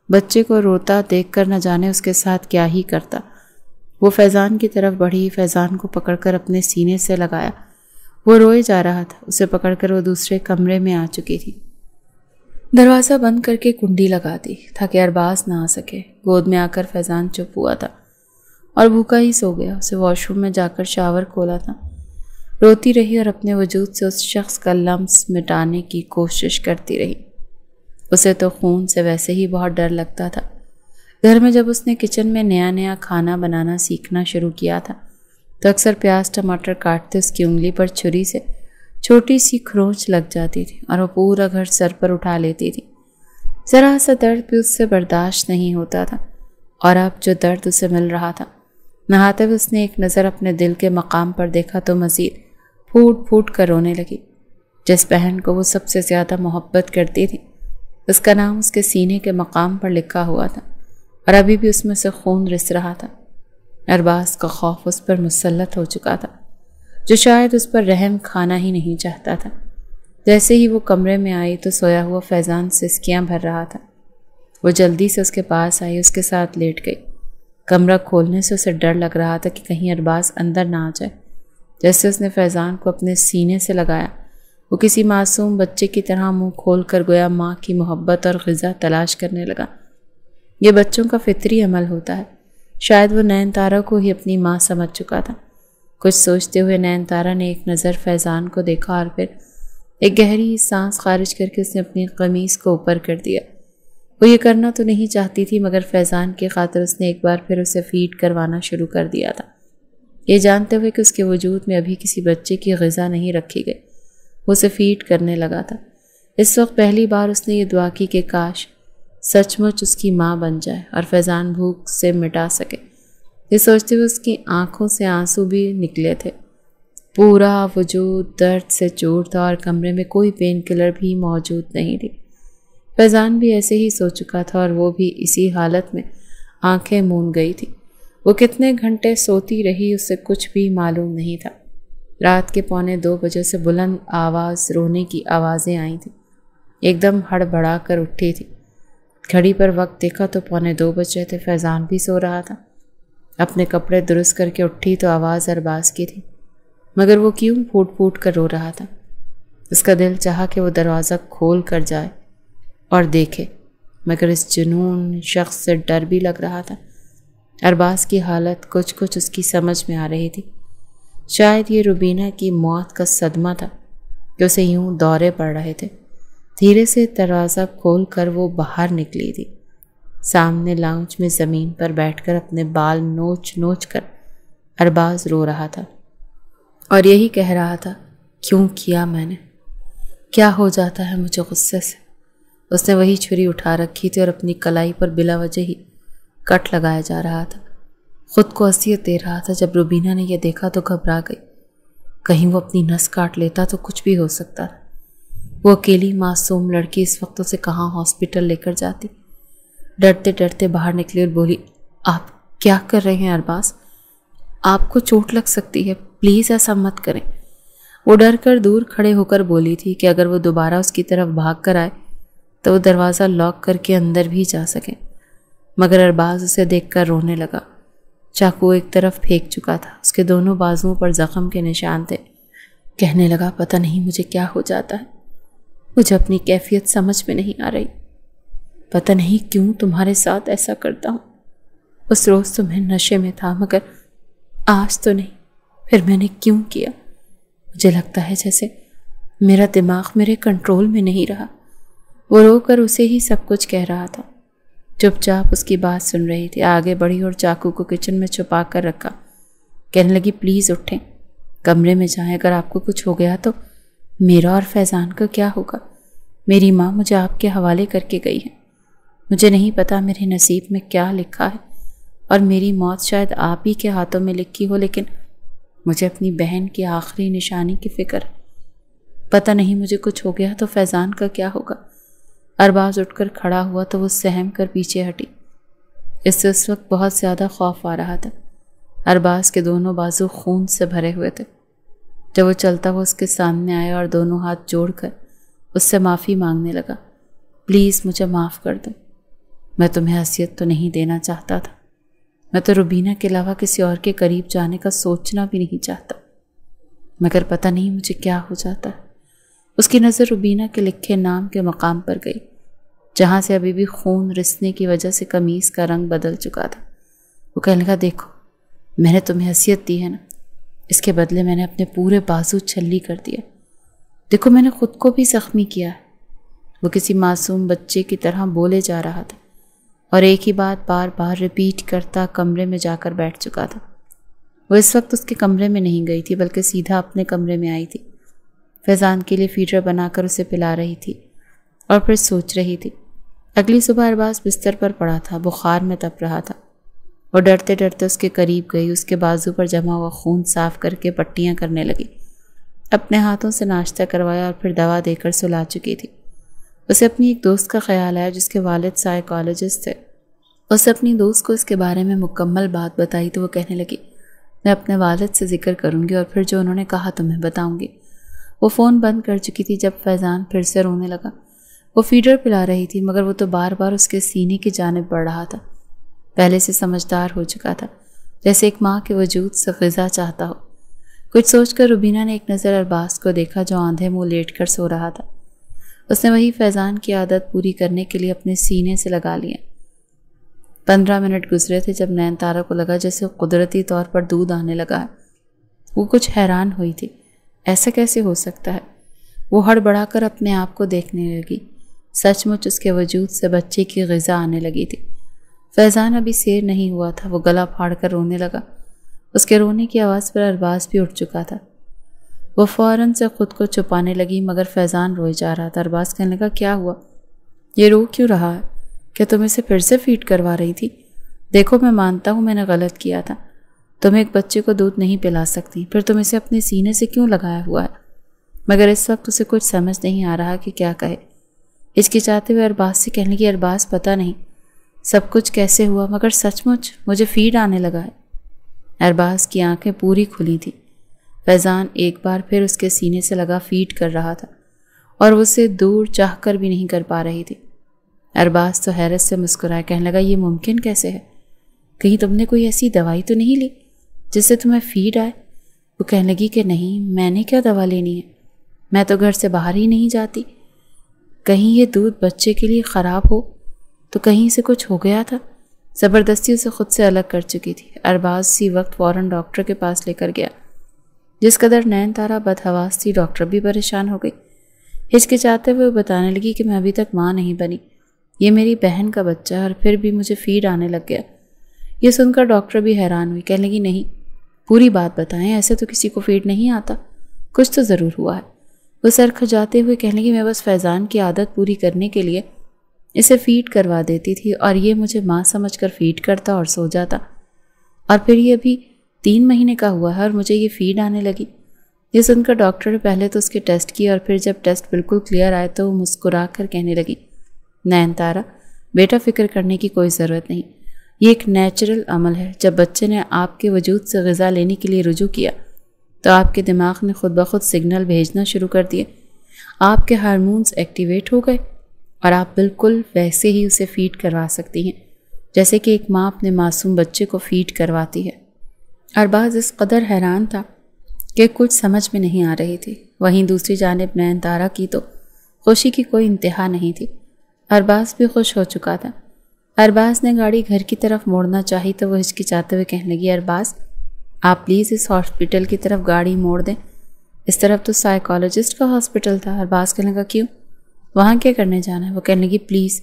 بچے کو روتا دیکھ کر نہ جانے اس کے ساتھ کیا ہی کرتا۔ وہ فیضان کی طرف بڑھی، فیضان کو پکڑ کر اپنے سینے سے لگایا۔ وہ روئے جا رہا تھا، اسے پکڑ کر وہ دوسرے کمرے میں آ چکی تھی۔ دروازہ بند کر کے کنڈی لگا دی تاکہ ارباز نہ آ سکے۔ گود میں آ کر فیضان چپ ہوا تھا اور بھوکا ہی سو گیا۔ اسے واش روم میں جا کر شاور کھولا تھا۔ روتی رہی اور اپنے وجود سے اس شخص کا لمس مٹانے کی کوشش کرتی رہی۔ اسے تو خون سے ویسے ہی بہت ڈر لگتا تھا۔ گھر میں جب اس نے کچن میں نیا کھانا بنانا سیکھنا شروع کیا تھا تو اکثر پیاز ٹماٹر کاٹتے اس کی انگلی پر چھری سے چھوٹی سی کھروچ لگ جاتی تھی اور وہ پورا گھر سر پر اٹھا لیتی تھی۔ ذرا سا درد بھی اس سے برداشت نہیں ہوتا تھا، اور اب جو درد اسے مل رہا تھا، نہاتے ہوئے اس نے ایک نظر اپنے دل کے مقام پر دیکھا تو مزید پھوٹ پھوٹ کر رونے لگی۔ جس بہن کو وہ سب سے زیادہ محبت کرتی تھی، اس کا نام اس کے سینے کے مقام پر لکھا ہوا تھا، اور ابھی بھی اس میں سے خون رس رہا تھا۔ ارباز کا خوف اس پر مسلط ہو چکا تھا، جو شاید اس پر رحم کھانا ہی نہیں چاہتا تھا۔ جیسے ہی وہ کمرے میں آئی تو سویا ہوا فیضان سسکیاں بھر رہا تھا۔ وہ جلدی سے اس کے پاس آئی، اس کے ساتھ لیٹ گئی۔ کمرہ کھولنے سے اسے ڈر لگ رہا تھا کہ کہیں ارباز اندر نہ آ جائے۔ جیسے اس نے فیضان کو اپنے سینے سے لگایا، وہ کسی معصوم بچے کی طرح منہ کھول کر گویا ماں کی محبت اور غذا تلاش کرنے لگا۔ یہ بچوں کا فطری عمل ہوتا ہے۔ شاید وہ نین تارا کو ہی اپنی ماں سمجھ چکا تھا۔ کچھ سوچتے ہوئے نین تارا نے ایک نظر فیضان کو دیکھا اور پھر ایک گہری سانس خارج کر کے اس نے اپنی قمیص کو اوپر کر دیا۔ وہ یہ کرنا تو نہیں چاہتی تھی، مگر فیضان کی خاطر اس نے ایک بار پھر اسے فیڈ کروانا شروع کر دیا تھا، یہ جانتے ہوئے کہ اس کے وجود میں ابھی کسی بچے کی غذا نہیں رکھی گئی۔ وہ اسے فیڈ کرنے لگا تھا۔ اس وقت پہلی بار اس نے یہ دعا کی کہ کاش سچ مچ اس کی ماں بن جائے اور فیضان بھوک سے مٹا سکے۔ یہ سوچتے ہوئے اس کی آنکھوں سے آنسو بھی نکلے تھے۔ پورا وجود درد سے چور تھا اور کمرے میں کوئی پین کلر بھی موجود نہیں تھی۔ فیضان بھی ایسے ہی سو چکا تھا اور وہ بھی اسی حالت میں آنکھیں مون گئی تھی۔ وہ کتنے گھنٹے سوتی رہی اسے کچھ بھی معلوم نہیں تھا۔ رات کے 1:45 بجے سے بلند آواز رونے کی آوازیں آئی تھیں۔ ایک دم ہڑبڑا کر اٹھی تھی۔ گھڑی پر وقت دیکھا تو 1:45 بج رہے تھے۔ فیضان بھی سو رہا تھا۔ اپنے کپڑے درست کر کے اٹھی تو آواز ارباز کی تھی، مگر وہ کیوں پھوٹ پھوٹ کر رو رہا تھا۔ اس کا دل چاہا کہ وہ دروازہ کھول کر جائے اور دیکھے، مگر اس جنون شخص سے ڈر بھی لگ رہا تھا۔ ارباز کی حالت کچھ اس کی سمجھ میں آ رہی تھی۔ شاید یہ روبینہ کی موت کا صدمہ تھا کہ اسے یوں دورے پڑ رہے تھے۔ دھیرے سے دروازہ کھول کر وہ باہر نکلی تھی۔ سامنے لاؤنج میں زمین پر بیٹھ کر اپنے بال نوچ نوچ کر ارباز رو رہا تھا اور یہی کہہ رہا تھا، کیوں کیا میں نے؟ کیا ہو جاتا ہے مجھے غصے سے؟ اس نے وہی چھری اٹھا رکھی تھی اور اپنی کلائی پر بلا وجہ ہی کٹ لگایا جا رہا تھا۔ خود کو اذیت دے رہا تھا۔ جب روبینہ نے یہ دیکھا تو گھبرا گئی۔ کہیں وہ اپنی نس کاٹ لیتا تو کچھ بھی ہو سکتا تھا۔ وہ اکیلی معصوم لڑکی اس وقت اسے کہاں ہاسپٹل لے کر جاتی۔ ڈرتے ڈرتے باہر نکلی اور بولی، آپ کیا کر رہے ہیں ارباز؟ آپ کو چوٹ لگ سکتی ہے، پلیز ایسا مت کریں۔ وہ ڈر کر دور کھڑے ہو کر بولی تھی کہ اگر وہ دوبارہ اس کی طرف بھاگ کر آئے تو وہ دروازہ لاک کر کے اندر بھی جا سکے، مگر ارباز اسے دیکھ کر رونے لگا۔ چاقو ایک طرف پھینک چکا تھا، اس کے دونوں بازوؤں پر زخم کے نشان تھے۔ کہنے لگا، پتہ نہیں مجھے کیا ہو جاتا ہے، مجھے اپنی کیفیت سمجھ میں نہیں آ رہی، پتہ نہیں کیوں تمہارے ساتھ ایسا کرتا ہوں۔ اس روز تمہیں نشے میں تھا مگر آج تو نہیں، پھر میں نے کیوں کیا؟ مجھے لگتا ہے جیسے میرا دماغ میرے کنٹرول میں نہیں رہا۔ وہ رو کر اسے ہی سب کچھ کہہ رہا تھا۔ چپ چاپ اس کی بات سن رہی تھی۔ آگے بڑھی اور چاقو کو کچن میں چھپا کر رکھا۔ کہنے لگی، پلیز اٹھیں، کمرے میں جائیں، اگر آپ کو کچھ ہو گیا تو میرا اور فیضان کا کیا ہوگا؟ میری ماں مجھے آپ کے حوالے کر کے گئی ہے۔ مجھے نہیں پتا میرے نصیب میں کیا لکھا ہے اور میری موت شاید آپ ہی کے ہاتھوں میں لکھی ہو، لیکن مجھے اپنی بہن کی آخری نشانی کی فکر ہے۔ پتہ نہیں مجھے کچھ ہو گیا تو فیضان کا کیا ہوگا؟ ارباز اٹھ کر کھڑا ہوا تو وہ سہم کر پیچھے ہٹی۔ اس سے اس وقت بہت زیادہ خوف آ رہا تھا۔ ارباز کے دونوں بازو خون سے بھرے ہوئے تھے۔ جب وہ چلتا وہ اس کے سامنے آیا اور دونوں ہاتھ جوڑ کر اس سے معافی مانگنے لگا۔ پلیز مجھے معاف کر دو، میں تمہیں اذیت تو نہیں دینا چاہتا تھا، میں تو روبینہ کے علاوہ کسی اور کے قریب جانے کا سوچنا بھی نہیں چاہتا، مگر پتہ نہیں مجھے کیا ہو جاتا ہے۔ اس کی نظر روبینہ کے لکھے نام کے مقام پر گئی، جہاں سے ابھی بھی خون رسنے کی وجہ سے قمیص کا رنگ بدل چکا تھا۔ وہ کہنے لگا، دیکھو میں نے تمہیں اذیت دی ہے نا، اس کے بدلے میں نے اپنے پورے بازو چھلی کر دیا۔ دیکھو میں نے خود کو بھی زخمی کیا ہے۔ وہ کسی معصوم بچے کی طرح بولے جا رہا تھا اور ایک ہی بات بار بار ریپیٹ کرتا کمرے میں جا کر بیٹھ چکا تھا۔ وہ اس وقت اس کے کمرے میں نہیں گئی تھی بلکہ سیدھا اپنے کمرے میں آئی تھی۔ فیضان کے لیے فیڈر بنا کر اسے پلا رہی تھی اور پھر سوچ رہی تھی۔ اگلی صبح ارباز بستر پر پڑا تھا، بخار میں تپ رہا تھا۔ وہ ڈرتے ڈرتے اس کے قریب گئی، اس کے بازو پر جمع ہوا خون صاف کر کے پٹیاں کرنے لگی، اپنے ہاتھوں سے ناشتہ کروایا اور پھر دوا دے کر سلا چکی تھی۔ اسے اپنی ایک دوست کا خیال آیا جس کے والد سائیکالوجسٹ تھے۔ اسے اپنی دوست کو اس کے بارے میں مکمل بات بتائی تو وہ کہنے لگی، میں اپنے والد سے ذکر کروں گی اور پھر جو انہوں نے کہا تمہیں بتاؤں گی۔ وہ فون بند کر چکی تھی جب فیضان پھر سے رونے لگا۔ وہ فیڈر پلا رہی تھی مگر وہ تو بار بار اس کے سینے کی جانب بڑھ رہا تھا۔ پہلے سے سمجھدار ہو چکا تھا، جیسے ایک ماں کے وجود سے غذا چاہتا ہو۔ کچھ سوچ کر روبینہ نے ایک نظر ارباز کو دیکھا جو آندھے منہ لیٹ کر سو رہا تھا۔ اس نے وہی فیضان کی عادت پوری کرنے کے لیے اپنے سینے سے لگا لیا۔ 15 منٹ گزرے تھے جب نین تارا کو لگا جیسے قدرتی طور پر دودھ آنے لگا ہے۔ وہ کچھ حیران ہوئی تھی، ایسا کیسے ہو سکتا ہے؟ وہ ہڑبڑا کر اپنے آپ کو دیکھنے لگی۔ سچ مچ اس کے وجود سے بچے کی غذا آنے لگی تھی۔ فیضان ابھی سیر نہیں ہوا تھا، وہ گلا پھاڑ کر رونے لگا۔ اس کے رونے کی آواز پر ارباز بھی اٹھ چکا تھا۔ وہ فوراً سے خود کو چھپانے لگی، مگر فیضان روئے جا رہا تھا۔ ارباز کہنے لگا، کیا ہوا؟ یہ رو کیوں رہا ہے؟ کیا تم اسے پھر سے فیڈ کروا رہی تھی؟ دیکھو، میں مانتا ہوں میں نے غلط کیا تھا، تم ایک بچے کو دودھ نہیں پلا سکتی، پھر تم اسے اپنے سینے سے کیوں لگایا ہوا ہے؟ مگر اس وقت اسے کچھ سمجھ نہیں آ رہا کہ کیا کہے۔ ہچکچاتے ہوئے ارباز سے کہنے لگی، ارباز پتہ نہیں سب کچھ کیسے ہوا، مگر سچ مچ مجھے فیڈ آنے لگا ہے۔ ارباز کی آنکھیں پوری کھلی تھیں۔ فیضان ایک بار پھر اس کے سینے سے لگا فیڈ کر رہا تھا اور وہ اسے دور چاہ کر بھی نہیں کر پا رہی تھی۔ ارباز تو حیرت سے مسکرائے، کہنے لگا، یہ ممکن کیسے ہے؟ کہیں تم نے کوئی ایسی دوائی تو نہیں لی جس سے تمہیں فیڈ آئے؟ وہ کہنے لگی کہ نہیں، میں نے کیا دوا لینی ہے، میں تو گھر سے باہر ہی نہیں جاتی۔ کہیں یہ دودھ بچے کے لیے خراب ہو تو کہیں سے کچھ ہو گیا تھا۔ زبردستی اسے خود سے الگ کر چکی تھی۔ ارباز اسی وقت فوراً ڈاکٹر کے پاس لے کر گیا۔ جس قدر نین تارا بدحواس تھی، ڈاکٹر بھی پریشان ہو گئی۔ ہچکچاتے ہوئے وہ بتانے لگی کہ میں ابھی تک ماں نہیں بنی، یہ میری بہن کا بچہ ہے اور پھر بھی مجھے فیڈ آنے لگ گیا۔ یہ سن کر ڈاکٹر بھی حیران ہوئی، کہنے لگی، نہیں، پوری بات بتائیں، ایسے تو کسی کو فیڈ نہیں آتا، کچھ تو ضرور ہوا ہے۔ وہ سر کھجاتے ہوئے کہنے لگی، میں بس فیضان کی عادت پوری کرنے کے لیے اسے فیڈ کروا دیتی تھی اور یہ مجھے ماں سمجھ کر فیڈ کرتا اور سو جاتا، اور پھر یہ ابھی 3 مہینے کا ہوا ہے اور مجھے یہ فیڈ آنے لگی۔ یہ سن کر ڈاکٹر نے پہلے تو اس کے ٹیسٹ کیے اور پھر جب ٹیسٹ بالکل کلیئر آئے تو وہ مسکرا کر کہنے لگی، نین تارا بیٹا، فکر کرنے کی کوئی ضرورت نہیں، یہ ایک نیچرل عمل ہے۔ جب بچے نے آپ کے وجود سے غذا لینے کے لیے رجوع کیا تو آپ کے دماغ نے خود بخود سگنل بھیجنا شروع کر دیے، آپ کے ہارمونز ایکٹیویٹ ہو گئے اور آپ بالکل ویسے ہی اسے فیڈ کروا سکتی ہیں جیسے کہ ایک ماں اپنے معصوم بچے کو فیڈ کرواتی ہے۔ ارباز اس قدر حیران تھا کہ کچھ سمجھ میں نہیں آ رہی تھی۔ وہیں دوسری جانب نین تارا کی تو خوشی کی کوئی انتہا نہیں تھی۔ ارباز بھی خوش ہو چکا تھا۔ ارباز نے گاڑی گھر کی طرف موڑنا چاہی تو وہ ہچکچاتے ہوئے کہنے لگی، ارباز آپ پلیز اس ہاسپٹل کی طرف گاڑی موڑ دیں، اس طرف تو سائیکالوجسٹ کا ہاسپٹل تھا۔ ارباز کہنے لگا، کیوں، وہاں کیا کرنے جانا ہے؟ وہ کہنے لگی، پلیز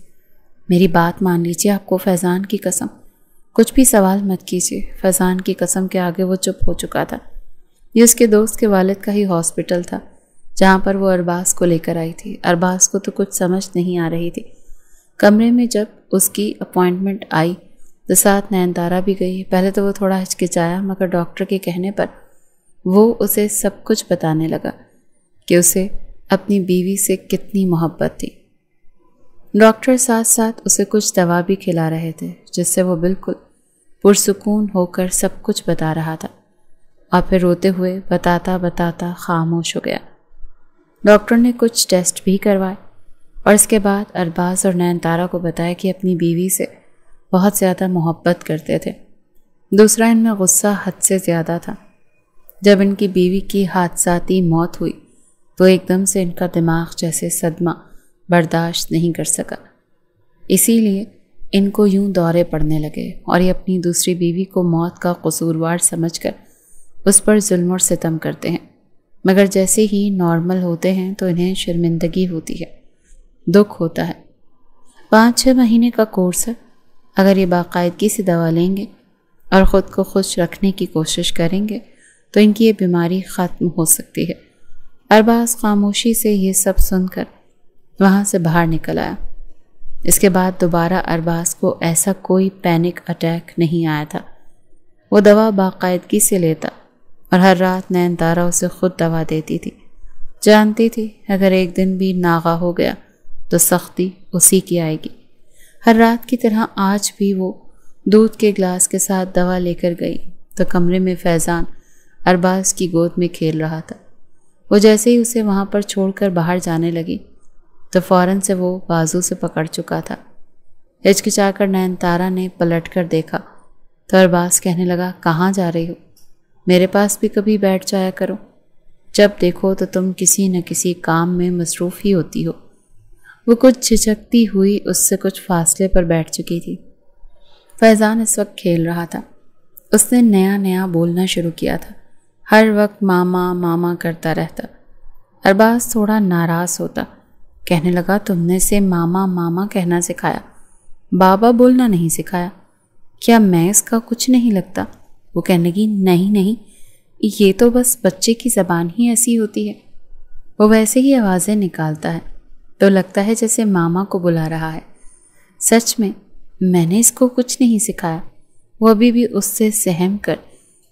میری بات مان لیجیے، آپ کو فیضان کی قسم کچھ بھی سوال مت کیجیے۔ فیضان کی قسم کے آگے وہ چپ ہو چکا تھا۔ یہ اس کے دوست کے والد کا ہی ہاسپٹل تھا جہاں پر وہ ارباز کو لے کر آئی تھی۔ ارباز کو تو کچھ سمجھ نہیں آ رہی تھی۔ کمرے میں جب اس کی اپوائنٹمنٹ آئی تو ساتھ نین تارا بھی گئی۔ پہلے تو وہ تھوڑا ہچکچایا، مگر ڈاکٹر کے کہنے پر وہ اسے سب کچھ بتانے لگا کہ اسے اپنی بیوی سے کتنی محبت تھی۔ ڈاکٹر ساتھ ساتھ اسے کچھ دوا بھی کھلا رہے تھے جس سے وہ بالکل پرسکون ہو کر سب کچھ بتا رہا تھا، اور پھر روتے ہوئے بتاتا خاموش ہو گیا۔ ڈاکٹر نے کچھ ٹیسٹ بھی کروائے اور اس کے بعد ارباز اور نین تارا کو بتایا کہ اپنی بیوی سے بہت زیادہ محبت کرتے تھے۔ دوسرا، ان میں غصہ حد سے زیادہ تھا۔ جب ان کی بیوی کی حادثاتی موت ہوئی تو ایک دم سے ان کا دماغ جیسے صدمہ برداشت نہیں کر سکا، اسی لیے ان کو یوں دورے پڑنے لگے اور یہ اپنی دوسری بیوی کو موت کا قصوروار سمجھ کر اس پر ظلم اور ستم کرتے ہیں، مگر جیسے ہی نارمل ہوتے ہیں تو انہیں شرمندگی ہوتی ہے، دکھ ہوتا ہے۔ 5-6 مہینے کا کورس ہے، اگر یہ باقاعدگی سے دوا لیں گے اور خود کو خوش رکھنے کی کوشش کریں گے تو ان کی یہ بیماری ختم ہو سکتی ہے۔ ارباز خاموشی سے یہ سب سن کر وہاں سے باہر نکل آیا۔ اس کے بعد دوبارہ ارباز کو ایسا کوئی پینک اٹیک نہیں آیا تھا۔ وہ دوا باقاعدگی سے لیتا اور ہر رات نین تارا اسے خود دوا دیتی تھی۔ جانتی تھی اگر ایک دن بھی ناغہ ہو گیا تو سختی اسی کی آئے گی۔ ہر رات کی طرح آج بھی وہ دودھ کے گلاس کے ساتھ دوا لے کر گئی تو کمرے میں فیضان ارباز کی گود میں کھیل رہا تھا۔ وہ جیسے ہی اسے وہاں پر چھوڑ کر باہر جانے لگی تو فوراً سے وہ بازو سے پکڑ چکا تھا۔ ہچکچا کر نین تارا نے پلٹ کر دیکھا تو ارباز کہنے لگا، کہاں جا رہی ہو؟ میرے پاس بھی کبھی بیٹھ جایا کرو، جب دیکھو تو تم کسی نہ کسی کام میں مصروف ہی ہوتی ہو۔ وہ کچھ جھجکتی ہوئی اس سے کچھ فاصلے پر بیٹھ چکی تھی۔ فیضان اس وقت کھیل رہا تھا۔ اس نے نیا بولنا شروع کیا تھا، ہر وقت ماما ماما کرتا رہتا۔ ارباز تھوڑا ناراض ہوتا کہنے لگا تم نے اسے ماما ماما کہنا سکھایا، بابا بولنا نہیں سکھایا، کیا میں اس کا کچھ نہیں لگتا؟ وہ کہنے لگی نہیں نہیں، یہ تو بس بچے کی زبان ہی ایسی ہوتی ہے، وہ ویسے ہی آوازیں نکالتا ہے تو لگتا ہے جیسے ماما کو بلا رہا ہے۔ سچ میں نے اس کو کچھ نہیں سکھایا۔ وہ ابھی بھی اس سے سہم کر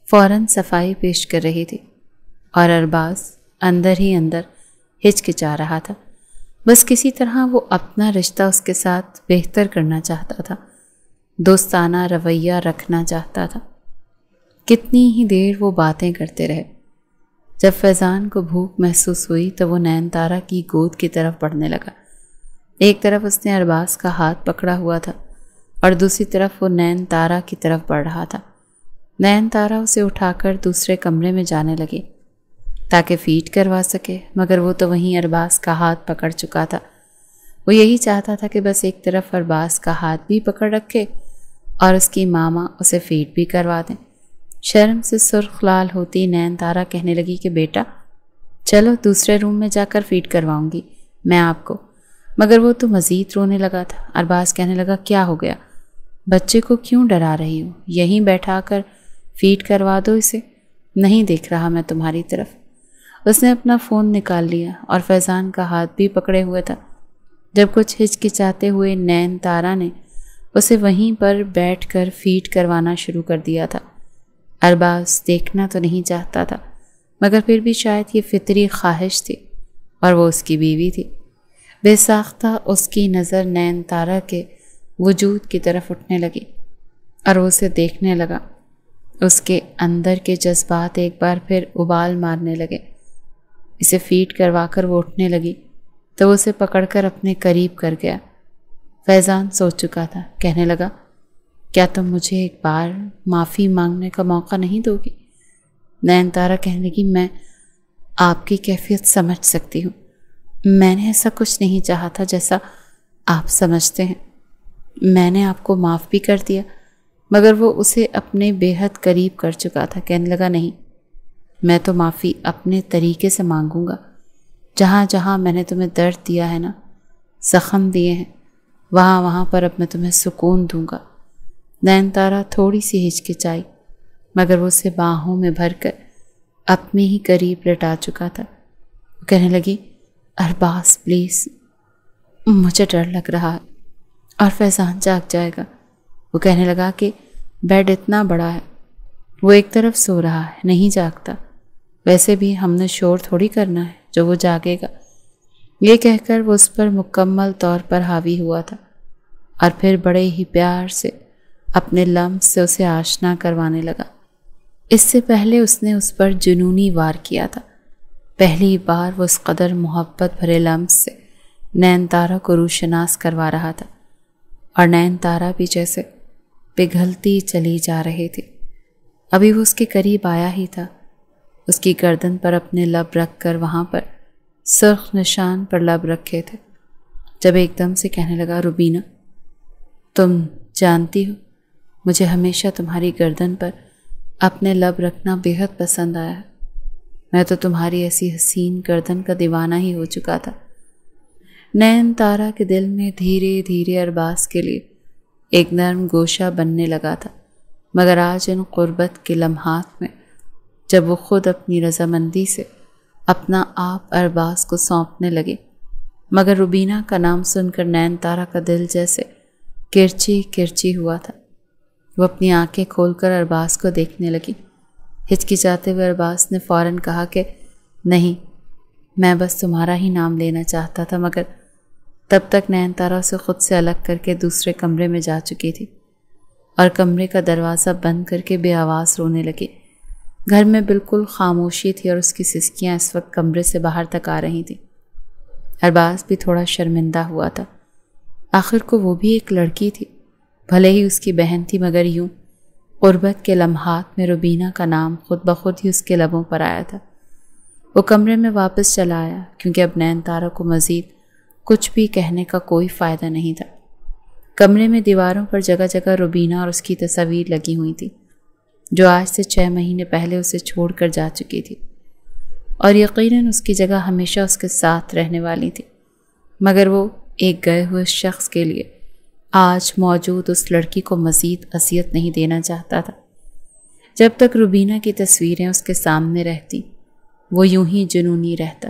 فوراً صفائی پیش کر رہی تھی اور ارباز اندر ہی اندر ہچکچا رہا تھا۔ بس کسی طرح وہ اپنا رشتہ اس کے ساتھ بہتر کرنا چاہتا تھا، دوستانہ رویہ رکھنا چاہتا تھا۔ کتنی ہی دیر وہ باتیں کرتے رہے۔ جب فیضان کو بھوک محسوس ہوئی تو وہ نین تارا کی گود کی طرف بڑھنے لگا۔ ایک طرف اس نے ارباز کا ہاتھ پکڑا ہوا تھا اور دوسری طرف وہ نین تارا کی طرف بڑھ رہا تھا۔ نین تارا اسے اٹھا کر دوسرے کمرے میں جانے لگی تاکہ فیڈ کروا سکے، مگر وہ تو وہیں ارباز کا ہاتھ پکڑ چکا تھا۔ وہ یہی چاہتا تھا کہ بس ایک طرف ارباز کا ہاتھ بھی پکڑ رکھے اور اس کی ماما اسے فیڈ بھی کروا دیں۔ شرم سے سرخ لال ہوتی نین تارا کہنے لگی کہ بیٹا چلو دوسرے روم میں جا کر فیڈ کرواؤں گی میں آپ کو، مگر وہ تو مزید رونے لگا تھا۔ ارباز کہنے لگا کیا ہو گیا؟ بچے کو کیوں ڈرا رہی ہو؟ یہیں بیٹھا کر فیڈ کروا دو اسے، نہیں دیکھ رہا میں تمہاری طرف۔ اس نے اپنا فون نکال لیا اور فیضان کا ہاتھ بھی پکڑے ہوئے تھا جب کچھ ہچکچاتے ہوئے نین تارا نے اسے وہیں پر بیٹھ کر فیڈ کروانا شروع کر دیا تھا۔ ارباز دیکھنا تو نہیں چاہتا تھا، مگر پھر بھی شاید یہ فطری خواہش تھی اور وہ اس کی بیوی تھی۔ بے ساختہ اس کی نظر نین تارا کے وجود کی طرف اٹھنے لگی اور وہ اسے دیکھنے لگا۔ اس کے اندر کے جذبات ایک بار پھر ابال مارنے لگے۔ اسے فیڈ کروا کر وہ اٹھنے لگی تو وہ اسے پکڑ کر اپنے قریب کر گیا۔ فیضان سو چکا تھا، کہنے لگا کیا تم مجھے ایک بار معافی مانگنے کا موقع نہیں دو گی؟ نین تارا کہنے لگی میں آپ کی کیفیت سمجھ سکتی ہوں، میں نے ایسا کچھ نہیں چاہا تھا جیسا آپ سمجھتے ہیں۔ میں نے آپ کو معاف بھی کر دیا، مگر وہ اسے اپنے بے حد قریب کر چکا تھا۔ کہنے لگا نہیں، میں تو معافی اپنے طریقے سے مانگوں گا۔ جہاں جہاں میں نے تمہیں درد دیا ہے نا، زخم دیے ہیں، وہاں وہاں پر اب میں تمہیں سکون دوں گا۔ نین تارا تھوڑی سی ہچکچائی، مگر وہ اسے باہوں میں بھر کر اپنے ہی قریب لٹا چکا تھا۔ وہ کہنے لگی ارباز پلیز، مجھے ڈر لگ رہا ہے اور فیضان جاگ جائے گا۔ وہ کہنے لگا کہ بیڈ اتنا بڑا ہے، وہ ایک طرف سو رہا ہے، نہیں جاگتا، ویسے بھی ہم نے شور تھوڑی کرنا ہے جو وہ جاگے گا۔ یہ کہہ کر وہ اس پر مکمل طور پر حاوی ہوا تھا اور پھر بڑے ہی پیار سے اپنے لمس سے اسے آشنا کروانے لگا۔ اس سے پہلے اس نے اس پر جنونی وار کیا تھا۔ پہلی بار وہ اس قدر محبت بھرے لمس سے نین تارا کو روشناس کروا رہا تھا اور نین تارا بھی جیسے پگھلتی چلی جا رہی تھی۔ ابھی وہ اس کے قریب آیا ہی تھا، اس کی گردن پر اپنے لب رکھ کر وہاں پر سرخ نشان پر لب رکھے تھے، جب ایک دم سے کہنے لگا روبینہ تم جانتی ہو مجھے ہمیشہ تمہاری گردن پر اپنے لب رکھنا بے حد پسند آیا ہے۔ میں تو تمہاری ایسی حسین گردن کا دیوانہ ہی ہو چکا تھا۔ نین تارا کے دل میں دھیرے دھیرے ارباز کے لیے ایک نرم گوشہ بننے لگا تھا، مگر آج ان قربت کے لمحات میں جب وہ خود اپنی رضامندی سے اپنا آپ ارباز کو سونپنے لگے، مگر روبینہ کا نام سن کر نین تارا کا دل جیسے کرچی کرچی ہوا تھا۔ وہ اپنی آنکھیں کھول کر ارباز کو دیکھنے لگی۔ ہچکچاتے ہوئے ارباز نے فوراً کہا کہ نہیں، میں بس تمہارا ہی نام لینا چاہتا تھا، مگر تب تک نین تارا اسے خود سے الگ کر کے دوسرے کمرے میں جا چکی تھی اور کمرے کا دروازہ بند کر کے بے آواز رونے لگی۔ گھر میں بالکل خاموشی تھی اور اس کی سسکیاں اس وقت کمرے سے باہر تک آ رہی تھیں۔ ارباز بھی تھوڑا شرمندہ ہوا تھا، آخر کو وہ بھی ایک لڑکی تھی، بھلے ہی اس کی بہن تھی، مگر یوں قربت کے لمحات میں روبینہ کا نام خود بخود ہی اس کے لبوں پر آیا تھا۔ وہ کمرے میں واپس چلا آیا کیونکہ اب نین تارا کو مزید کچھ بھی کہنے کا کوئی فائدہ نہیں تھا۔ کمرے میں دیواروں پر جگہ جگہ روبینہ اور اس کی تصاویر لگی ہوئی تھی جو آج سے 6 مہینے پہلے اسے چھوڑ کر جا چکی تھی اور یقیناً اس کی جگہ ہمیشہ اس کے ساتھ رہنے والی تھی۔ مگر وہ ایک گئے ہوئے شخص کے لیے آج موجود اس لڑکی کو مزید اذیت نہیں دینا چاہتا تھا۔ جب تک روبینہ کی تصویریں اس کے سامنے رہتی وہ یوں ہی جنونی رہتا۔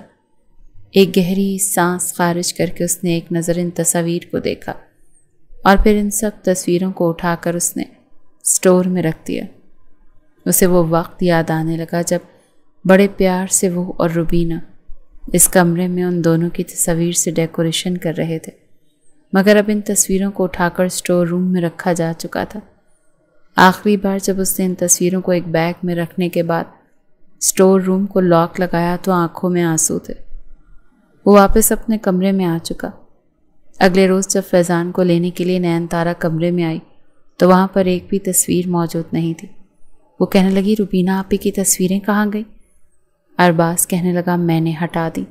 ایک گہری سانس خارج کر کے اس نے ایک نظر ان تصاویر کو دیکھا اور پھر ان سب تصویروں کو اٹھا کر اس نے اسٹور میں رکھ دیا۔ اسے وہ وقت یاد آنے لگا جب بڑے پیار سے وہ اور روبینہ اس کمرے میں ان دونوں کی تصاویر سے ڈیکوریشن کر رہے تھے، مگر اب ان تصویروں کو اٹھا کر اسٹور روم میں رکھا جا چکا تھا۔ آخری بار جب اس نے ان تصویروں کو ایک بیگ میں رکھنے کے بعد اسٹور روم کو لاک لگایا تو آنکھوں میں آنسو تھے۔ وہ واپس اپنے کمرے میں آ چکا۔ اگلے روز جب فیضان کو لینے کے لیے نین تارا کمرے میں آئی تو وہاں پر ایک بھی تصویر موجود نہیں تھی۔ وہ کہنے لگی، روبینہ آپی کی تصویریں کہاں گئی؟ ارباز کہنے لگا، میں نے ہٹا دی،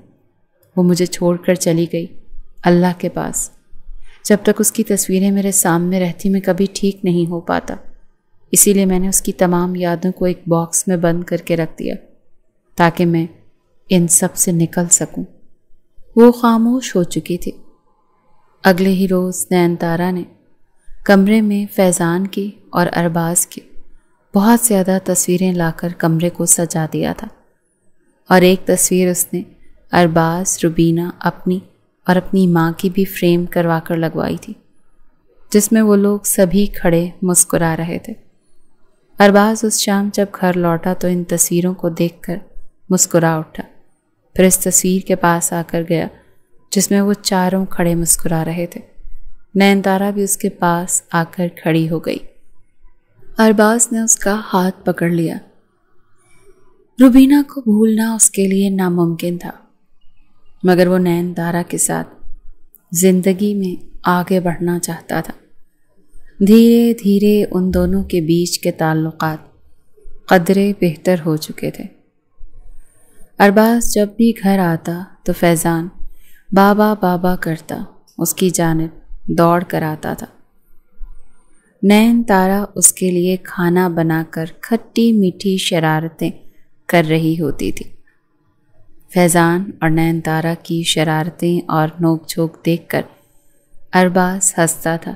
وہ مجھے چھوڑ کر چلی گئی اللہ کے پاس۔ جب تک اس کی تصویریں میرے سامنے رہتی میں کبھی ٹھیک نہیں ہو پاتا، اسی لیے میں نے اس کی تمام یادوں کو ایک باکس میں بند کر کے رکھ دیا تاکہ میں ان سب سے نکل سکوں۔ وہ خاموش ہو چکی تھی۔ اگلے ہی روز نین تارا نے کمرے میں فیضان کی اور ارباز کی بہت زیادہ تصویریں لا کر کمرے کو سجا دیا تھا، اور ایک تصویر اس نے ارباز، روبینہ، اپنی اور اپنی ماں کی بھی فریم کروا کر لگوائی تھی، جس میں وہ لوگ سبھی کھڑے مسکرا رہے تھے۔ ارباز اس شام جب گھر لوٹا تو ان تصویروں کو دیکھ کر مسکرا اٹھا، پھر اس تصویر کے پاس آ کر گیا جس میں وہ چاروں کھڑے مسکرا رہے تھے۔ نین تارا بھی اس کے پاس آ کر کھڑی ہو گئی۔ ارباز نے اس کا ہاتھ پکڑ لیا۔ روبینہ کو بھولنا اس کے لیے ناممکن تھا، مگر وہ نین تارا کے ساتھ زندگی میں آگے بڑھنا چاہتا تھا۔ دھیرے دھیرے ان دونوں کے بیچ کے تعلقات قدرے بہتر ہو چکے تھے۔ ارباز جب بھی گھر آتا تو فیضان بابا بابا کرتا اس کی جانب دوڑ کر آتا تھا۔ نین تارا اس کے لیے کھانا بنا کر کھٹی میٹھی شرارتیں کر رہی ہوتی تھی۔ فیضان اور نین تارا کی شرارتیں اور نوک جھوک دیکھ کر ارباز ہنستا تھا۔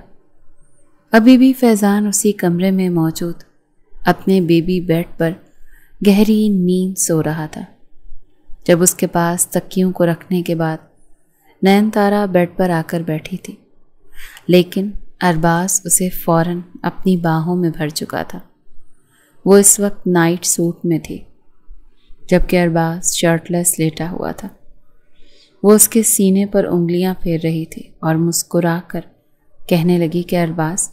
ابھی بھی فیضان اسی کمرے میں موجود اپنے بیبی بیڈ پر گہری نیند سو رہا تھا جب اس کے پاس تکیوں کو رکھنے کے بعد نین تارا بیڈ پر آ کر بیٹھی تھی، لیکن ارباز اسے فوراً اپنی باہوں میں بھر چکا تھا۔ وہ اس وقت نائٹ سوٹ میں تھی جبکہ ارباز شرٹ لیس لیٹا ہوا تھا۔ وہ اس کے سینے پر انگلیاں پھیر رہی تھی اور مسکرا کر کہنے لگی کہ ارباز،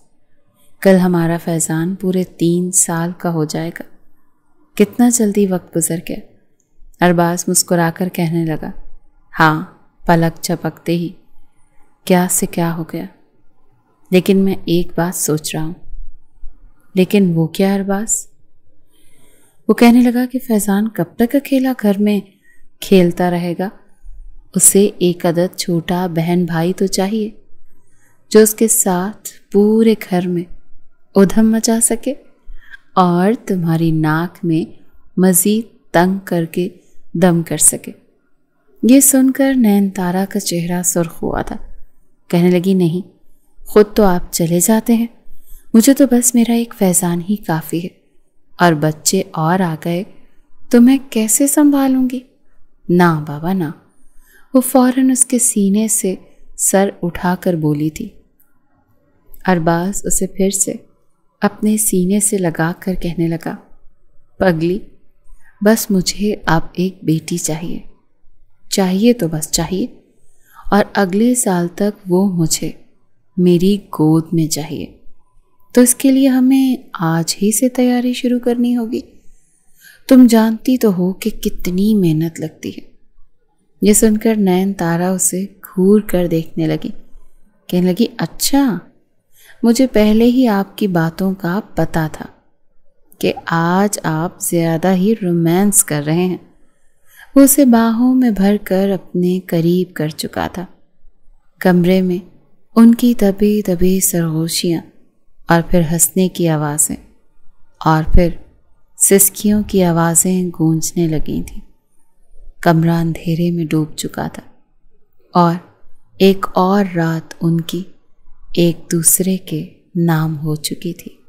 کل ہمارا فیضان پورے 3 سال کا ہو جائے گا، کتنا جلدی وقت گزر گیا۔ ارباز مسکرا کر کہنے لگا، ہاں، پلک جھپکتے ہی کیا سے کیا ہو گیا، لیکن میں ایک بات سوچ رہا ہوں۔ لیکن وہ کیا ارباز؟ وہ کہنے لگا کہ فیضان کب تک اکیلا گھر میں کھیلتا رہے گا؟ اسے ایک عدد چھوٹا بہن بھائی تو چاہیے جو اس کے ساتھ پورے گھر میں ادھم مچا سکے اور تمہاری ناک میں مزید تنگ کر کے دم کر سکے۔ یہ سن کر نین تارا کا چہرہ سرخ ہوا تھا۔ کہنے لگی، نہیں، خود تو آپ چلے جاتے ہیں، مجھے تو بس میرا ایک فیضان ہی کافی ہے، اور بچے اور آ گئے تو میں کیسے سنبھالوں گی؟ نہ بابا نہ۔ وہ فوراً اس کے سینے سے سر اٹھا کر بولی تھی۔ ارباز اسے پھر سے اپنے سینے سے لگا کر کہنے لگا، پگلی، بس مجھے اب ایک بیٹی چاہیے تو بس چاہیے، اور اگلے سال تک وہ مجھے میری گود میں چاہیے۔ تو اس کے لیے ہمیں آج ہی سے تیاری شروع کرنی ہوگی۔ تم جانتی تو ہو کہ کتنی محنت لگتی ہے۔ یہ سن کر نین تارا اسے گھور کر دیکھنے لگی، کہنے لگی، اچھا، مجھے پہلے ہی آپ کی باتوں کا پتہ تھا کہ آج آپ زیادہ ہی رومانس کر رہے ہیں۔ وہ اسے باہوں میں بھر کر اپنے قریب کر چکا تھا۔ کمرے میں ان کی دبی دبی سرگوشیاں اور پھر ہنسنے کی آوازیں اور پھر سسکیوں کی آوازیں گونجنے لگی تھیں۔ کمرہ اندھیرے میں ڈوب چکا تھا اور ایک اور رات ان کی ایک دوسرے کے نام ہو چکی تھی۔